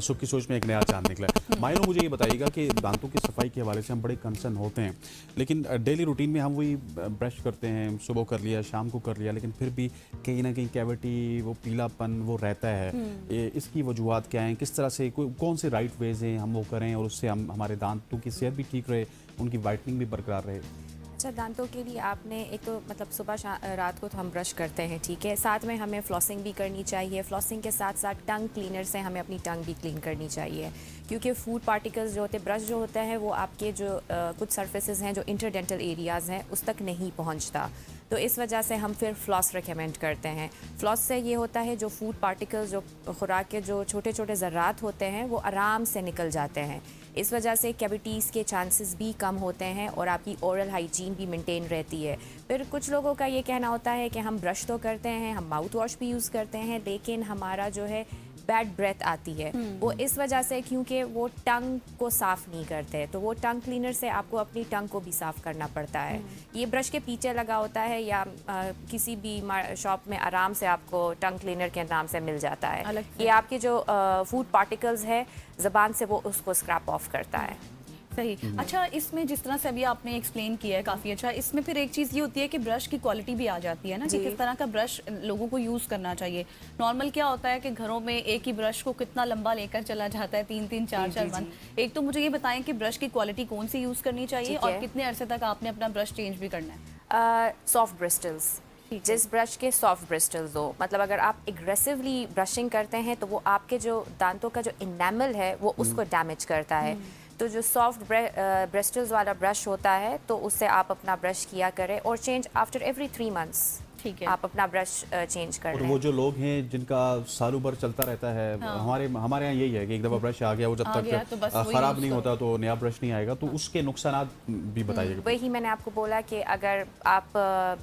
सुख की सोच में एक नया चांद निकला है। माहिनो, मुझे ये बताइएगा कि दांतों की सफाई के हवाले से हम बड़े कंसर्न होते हैं, लेकिन डेली रूटीन में हम वही ब्रश करते हैं, सुबह कर लिया, शाम को कर लिया, लेकिन फिर भी कहीं ना कहीं कैविटी, वो पीलापन वो रहता है। इसकी वजूहत क्या हैं, किस तरह से कौन से राइट वेज हैं हम वो करें और उससे हम हमारे दांतों की सेहत भी ठीक रहे, उनकी वाइटनिंग भी बरकरार रहे। अच्छा, दांतों के लिए आपने एक तो मतलब सुबह रात को तो हम ब्रश करते हैं, ठीक है, साथ में हमें फ्लॉसिंग भी करनी चाहिए। फ्लॉसिंग के साथ साथ टंग क्लीनर से हमें अपनी टंग भी क्लीन करनी चाहिए, क्योंकि फूड पार्टिकल्स जो होते हैं, ब्रश जो होता है वो आपके जो कुछ सर्फेसेस हैं जो इंटरडेंटल एरियाज़ हैं उस तक नहीं पहुंचता, तो इस वजह से हम फिर फ्लॉस रिकमेंड करते हैं। फ्लॉस से ये होता है जो फूड पार्टिकल्स, जो खुराक के जो छोटे छोटे ज़र्रात होते हैं वो आराम से निकल जाते हैं। इस वजह से कैविटीज़ के चांसेस भी कम होते हैं और आपकी ओरल हाइजीन भी मेंटेन रहती है। फिर कुछ लोगों का ये कहना होता है कि हम ब्रश तो करते हैं, हम माउथ वॉश भी यूज़ करते हैं, लेकिन हमारा जो है बैड ब्रेथ आती है, वो इस वजह से क्योंकि वो टंग को साफ़ नहीं करते। तो वो टंग क्लीनर से आपको अपनी टंग को भी साफ़ करना पड़ता है। ये ब्रश के पीछे लगा होता है या किसी भी शॉप में आराम से आपको टंग क्लीनर के नाम से मिल जाता है। ये आपके जो फूड पार्टिकल्स है ज़बान से वो उसको स्क्रैप ऑफ करता है। सही। अच्छा, इसमें जिस तरह से अभी आपने एक्सप्लेन किया है काफ़ी अच्छा, इसमें फिर एक चीज़ ये होती है कि ब्रश की क्वालिटी भी आ जाती है ना, कि किस तरह का ब्रश लोगों को यूज़ करना चाहिए। नॉर्मल क्या होता है कि घरों में एक ही ब्रश को कितना लंबा लेकर चला जाता है, 3-3 4-4 बंद। एक तो मुझे ये बताएं कि ब्रश की क्वालिटी कौन सी यूज़ करनी चाहिए और कितने अरसे तक आपने अपना ब्रश चेंज भी करना है। सॉफ्ट ब्रिस्टल्स, जिस ब्रश के सॉफ्ट ब्रिस्टल्स हो, मतलब अगर आप एग्रेसिवली ब्रशिंग करते हैं तो वो आपके जो दांतों का जो इनेमल है वो उसको डैमेज करता है। तो जो सॉफ्ट ब्रिस्टल्स वाला ब्रश होता है तो उससे आप अपना ब्रश किया करें और चेंज आफ्टर एवरी 3 मंथ्स, ठीक है, आप अपना ब्रश चेंज कर लें। और वो जो लोग हैं जिनका सालों भर चलता रहता है, हमारे यहाँ यही है कि एक दफ़ा ब्रश आ गया, वो जब तक ख़राब नहीं होता तो नया ब्रश नहीं आएगा, तो उसके नुकसान भी बताइएगा। वही मैंने आपको बोला कि अगर आप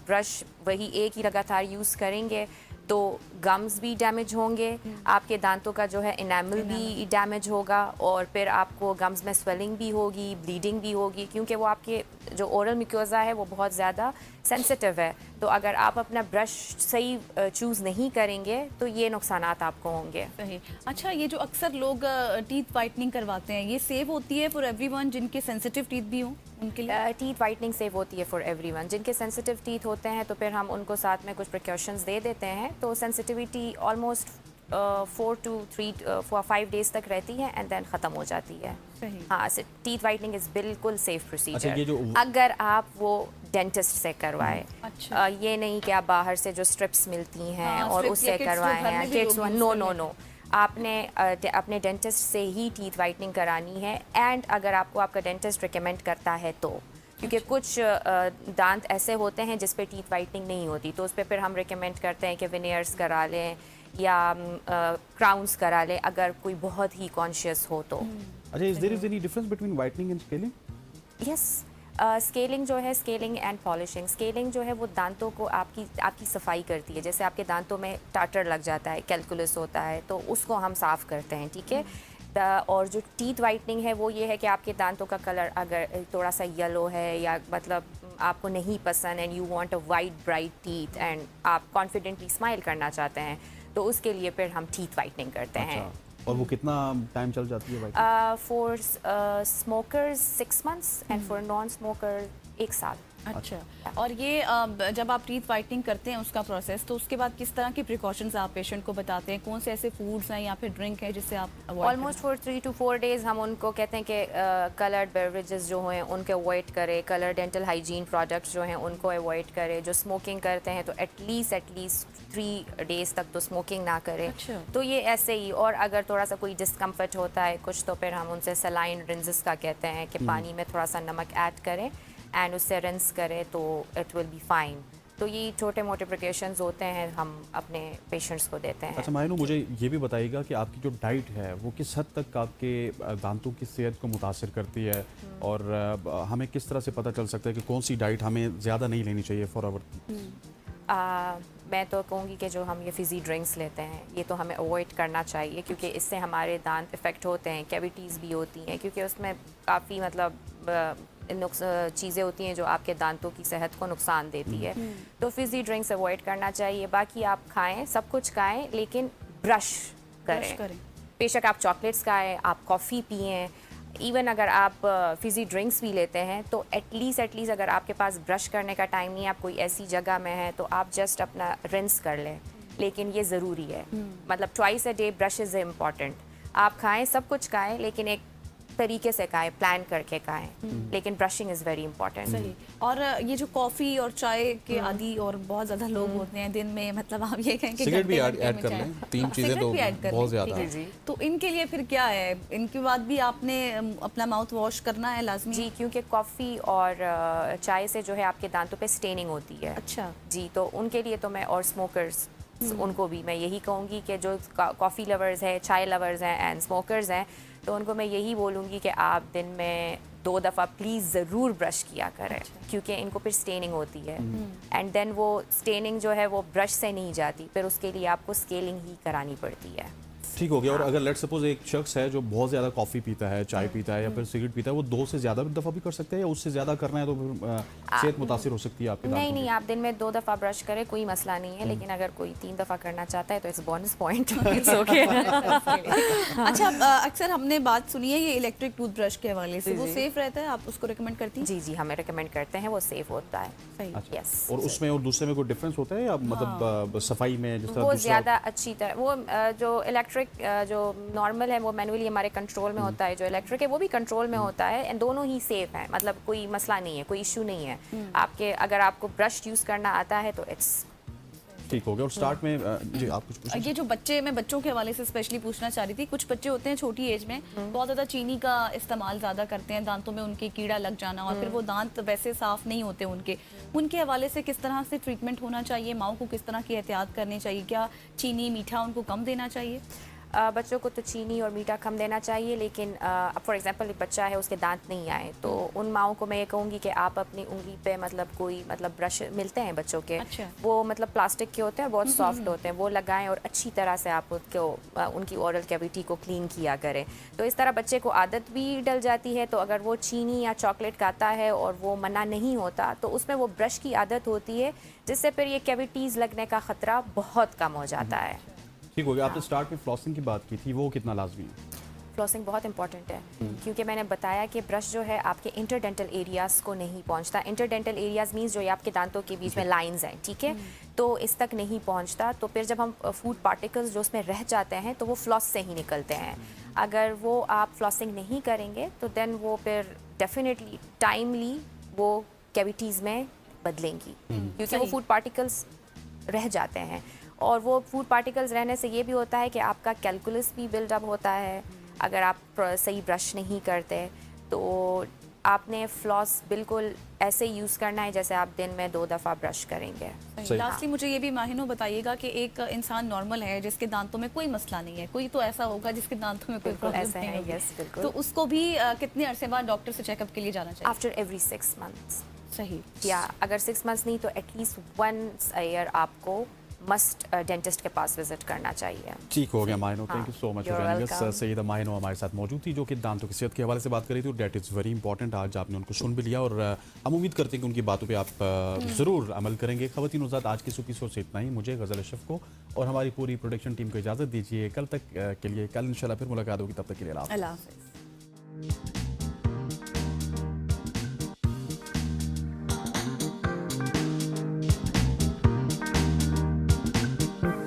ब्रश वही एक ही लगातार यूज़ करेंगे तो गम्स भी डैमेज होंगे, आपके दांतों का जो है इनेमल भी डैमेज होगा और फिर आपको गम्स में स्वेलिंग भी होगी, ब्लीडिंग भी होगी, क्योंकि वो आपके जो ओरल म्यूकोसा है वो बहुत ज़्यादा सेंसिटिव है। तो अगर आप अपना ब्रश सही चूज़ नहीं करेंगे तो ये नुकसानात आपको होंगे। सही। अच्छा, ये जो अक्सर लोग टीथ वाइटनिंग करवाते हैं, ये सेव होती है फॉर एवरीवन जिनके सेंसिटिव टीथ भी हों उनके लिए? टीथ वाइटनिंग सेव होती है फॉर एवरीवन। जिनके सेंसिटिव टीथ होते हैं तो फिर हम उनको साथ में कुछ प्रिकॉशंस दे देते हैं, तो सेंसिटिविटी ऑलमोस्ट 4 to 5 डेज तक रहती है एंड देन ख़त्म हो जाती है। हाँ, टीथ वाइटनिंग इज़ बिल्कुल सेफ प्रोसीजर अगर आप वो डेंटिस्ट से करवाएं। अच्छा। ये नहीं कि आप बाहर से जो स्ट्रिप्स मिलती हैं और उससे करवाएं हैं, किड्स नो, आपने अपने डेंटिस्ट से ही टीथ वाइटनिंग करानी है। एंड अगर आपको आपका डेंटिस्ट रिकमेंड करता है तो, क्योंकि कुछ दांत ऐसे होते हैं जिस पे टीथ वाइटनिंग नहीं होती, तो उस पर फिर हम रिकमेंड करते हैं कि विनियर्स करा लें या क्राउन्स करा लें अगर कोई बहुत ही कॉन्शियस हो तो। अच्छा, is there is any difference between whitening and scaling? Yes, scaling जो है, स्केलिंग एंड पॉलिशिंग, स्केलिंग जो है वो दांतों को आपकी सफाई करती है। जैसे आपके दांतों में टाटर लग जाता है, कैलकुलस होता है, तो उसको हम साफ़ करते हैं, ठीक है। और जो टीथ वाइटनिंग है वो ये है कि आपके दांतों का कलर अगर थोड़ा सा येलो है या मतलब आपको नहीं पसंद and you want a white bright teeth and आप कॉन्फिडेंटली स्माइल करना चाहते हैं, तो उसके लिए फिर हम टीथ वाइटनिंग करते हैं। और वो कितना टाइम चल जाती है whitening? For smokers 6 months and for non smoker 1 साल। अच्छा, और ये जब आप टीथ वाइटनिंग करते हैं उसका प्रोसेस, तो उसके बाद किस तरह की प्रिकॉशंस आप पेशेंट को बताते हैं? कौन से ऐसे फूड्स हैं या फिर ड्रिंक है जिससे आप avoid almost for 3 to 4 days हम उनको कहते हैं कि कलर्ड बेवरेजेस जो हैं उनको अवॉइड करें, कलर डेंटल हाइजीन प्रोडक्ट्स जो हैं उनको अवॉइड करें, जो स्मोकिंग करते हैं तो एटलीस्ट 3 days तक तो स्मोकिंग ना करें। अच्छा। तो ये ऐसे ही, और अगर थोड़ा सा कोई डिस्कम्फर्ट होता है कुछ तो फिर हम उनसे सलाइन रिंजेस का कहते हैं कि पानी में थोड़ा सा नमक ऐड करें एंड उससे रिंस करें तो इट विल बी फाइन। तो ये छोटे मोटे प्रिकॉशंस होते हैं हम अपने पेशेंट्स को देते हैं। अच्छा माहिनो, मुझे ये भी बताइएगा कि आपकी जो डाइट है वो किस हद तक आपके दांतों की सेहत को मुतासिर करती है, और हमें किस तरह से पता चल सकता है कि कौन सी डाइट हमें ज़्यादा नहीं लेनी चाहिए फॉर आवर? मैं तो कहूँगी कि जो हम ये फिज़ी ड्रिंक्स लेते हैं ये तो हमें अवॉइड करना चाहिए, क्योंकि इससे हमारे दांत इफ़ेक्ट होते हैं, कैविटीज़ भी होती हैं, क्योंकि उसमें काफ़ी मतलब चीज़ें होती हैं जो आपके दांतों की सेहत को नुकसान देती है। तो फिज़ी ड्रिंक्स अवॉइड करना चाहिए। बाकी आप खाएं, सब कुछ खाएं, लेकिन ब्रश करें। बेशक आप चॉकलेट्स खाएं, आप कॉफ़ी पिएं, इवन अगर आप फिज़ी ड्रिंक्स भी लेते हैं तो एटलीस्ट अगर आपके पास ब्रश करने का टाइम नहीं है, आप कोई ऐसी जगह में हैं, तो आप जस्ट अपना रिंस कर लें, लेकिन ये ज़रूरी है। मतलब twice a day brush is important. आप खाएं, सब कुछ खाएं, लेकिन एक तरीके से खाएं, प्लान करके खाएं, लेकिन ब्रशिंग इज़ वेरी इंपॉर्टेंट। सही। और ये जो कॉफ़ी और चाय के आदी और बहुत ज़्यादा लोग होते हैं दिन में, मतलब आप ये कहें कि सिगरेट भी घंटे ऐड कर में लें, चाय। 3 चीज़ें तो बहुत ज़्यादा है। तो इनके लिए फिर क्या है? इनके बाद भी आपने अपना माउथ वॉश करना है लाजमी? जी, क्योंकि कॉफ़ी और चाय से जो है आपके दांतों पे स्टेनिंग होती है। अच्छा जी, तो उनके लिए तो मैं, और स्मोकर्स उनको भी मैं यही कहूँगी कि जो कॉफ़ी लवर्स हैं, चाय लवर्स हैं एंड स्मोकर्स हैं, तो उनको मैं यही बोलूँगी कि आप दिन में 2 दफ़ा प्लीज़ ज़रूर ब्रश किया करें। क्योंकि इनको फिर स्टेनिंग होती है, एंड देन वो स्टेनिंग जो है वो ब्रश से नहीं जाती, फिर उसके लिए आपको स्केलिंग ही करानी पड़ती है। ठीक हो गया। और अगर लेट सपोज एक शख्स है जो बहुत ज़्यादा कॉफ़ी पीता है, चाय पीता है या फिर सिगरेट पीता है, वो 2 से ज़्यादा दफ़ा भी कर सकते हैं, या उससे ज़्यादा करना है तो फिर सेहत मुतासिर हो सकती है आपके दांतों की? नहीं, आप दिन में 2 दफ़ा ब्रश करें, कोई मसला नहीं है, लेकिन अगर कोई 3 दफ़ा करना चाहता है तो it's bonus point. It's okay. अच्छा, अक्सर हमने बात सुनी है ये इलेक्ट्रिक टूथब्रश के हवाले से, वो सेफ रहता है? आप उसको रिकमेंड करती हैं? जी, हमें रिकमेंड करते हैं, वो सेफ होता है। सही। अच्छा। यस। और उसमें और दूसरे में कोई डिफरेंस होता है, या मतलब सफाई में जिस तरह वो दूसरा? ज़्यादा अच्छी तरह, वो जो इलेक्ट्रिक जो नॉर्मल है वो मैनुअली हमारे कंट्रोल में होता है, जो इलेक्ट्रिक है वो भी कंट्रोल में होता है, एंड दोनों ही सेफ हैं, मतलब कोई मसला नहीं है, कोई इशू नहीं है आपके। अगर आपको ब्रश यूज़ करना आता है तो इट्स ठीक हो गया। और स्टार्ट में जी आप कुछ पूछिए। ये जो बच्चे, मैं बच्चों के हवाले से स्पेशली पूछना चाह रही थी, कुछ बच्चे होते हैं छोटी एज में बहुत ज़्यादा चीनी का इस्तेमाल ज़्यादा करते हैं, दांतों में उनके कीड़ा लग जाना, और फिर वो दांत वैसे साफ़ नहीं होते उनके हवाले से किस तरह से ट्रीटमेंट होना चाहिए? माँ को किस तरह की एहतियात करनी चाहिए? क्या चीनी मीठा उनको कम देना चाहिए? बच्चों को तो चीनी और मीठा कम देना चाहिए, लेकिन अब फॉर एग्जांपल एक बच्चा है उसके दांत नहीं आए, तो उन माओं को मैं ये कहूँगी कि आप अपनी उंगली पे मतलब कोई मतलब ब्रश मिलते हैं बच्चों के, अच्छा। वो मतलब प्लास्टिक के होते हैं, बहुत सॉफ्ट होते हैं, वो लगाएं और अच्छी तरह से आप उसको उनकी ओरल कैविटी को क्लीन किया करें। तो इस तरह बच्चे को आदत भी डल जाती है। तो अगर वो चीनी या चॉकलेट खाता है और वो मना नहीं होता, तो उसमें वो ब्रश की आदत होती है, जिससे फिर ये कैविटीज़ लगने का ख़तरा बहुत कम हो जाता है। ठीक हो गया। आपने स्टार्ट में फ्लॉसिंग की बात की थी, वो कितना लाजमी है? फ्लॉसिंग बहुत इंपॉर्टेंट है, क्योंकि मैंने बताया कि ब्रश जो है आपके इंटरडेंटल एरियाज़ को नहीं पहुंचता। इंटरडेंटल एरियाज़ मीन्स जो ये आपके दांतों के बीच में लाइंस हैं, ठीक है, तो इस तक नहीं पहुंचता। तो फिर जब हम फूड पार्टिकल्स जो उसमें रह जाते हैं तो वो फ्लॉस से ही निकलते हैं। अगर वो आप फ्लॉसिंग नहीं करेंगे तो देन वो फिर डेफिनेटली टाइमली वो कैविटीज़ में बदलेंगी, क्योंकि वो फूड पार्टिकल्स रह जाते हैं। और वो फूड पार्टिकल्स रहने से ये भी होता है कि आपका कैलकुलस भी बिल्डअप होता है। अगर आप सही ब्रश नहीं करते तो आपने फ्लॉस बिल्कुल ऐसे यूज़ करना है जैसे आप दिन में 2 दफ़ा ब्रश करेंगे। लास्टली मुझे ये भी माहिनो बताइएगा कि एक इंसान नॉर्मल है जिसके दांतों में कोई मसला नहीं है, कोई तो ऐसा होगा जिसके दांतों में कोई प्रॉब्लम ऐसा नहीं है, होगी, यस बिल्कुल। तो उसको भी कितने अरसे बाद डॉक्टर से चेकअप के लिए जाना चाहिए? After every 6 months. सही। या अगर 6 मंथ्स नहीं तो एटलीस्ट वंस अ ईयर आपको मस्ट डेंटिस्ट के पास विजिट करना चाहिए। ठीक हो गया Mahino, thank you so much for joining us. Saeeda Mahino हमारे साथ मौजूद थी, जो कि दांतों की सेहत के हवाले से बात कर रही थी, और डेट इज़ वेरी इंपॉर्टेंट। आज आपने उनको सुन भी लिया, और हम उम्मीद करते हैं कि उनकी बातों पे आप ज़रूर अमल करेंगे। ख़वातीन उज़ात, आज की सुबह से इतना ही। मुझे गज़ल अशरफ को और हमारी पूरी प्रोडक्शन टीम को इजाज़त दीजिए। कल तक के लिए, कल इंशाल्लाह फिर मुलाकात होगी, तब तक के लिए अल्लाह हाफ़िज़।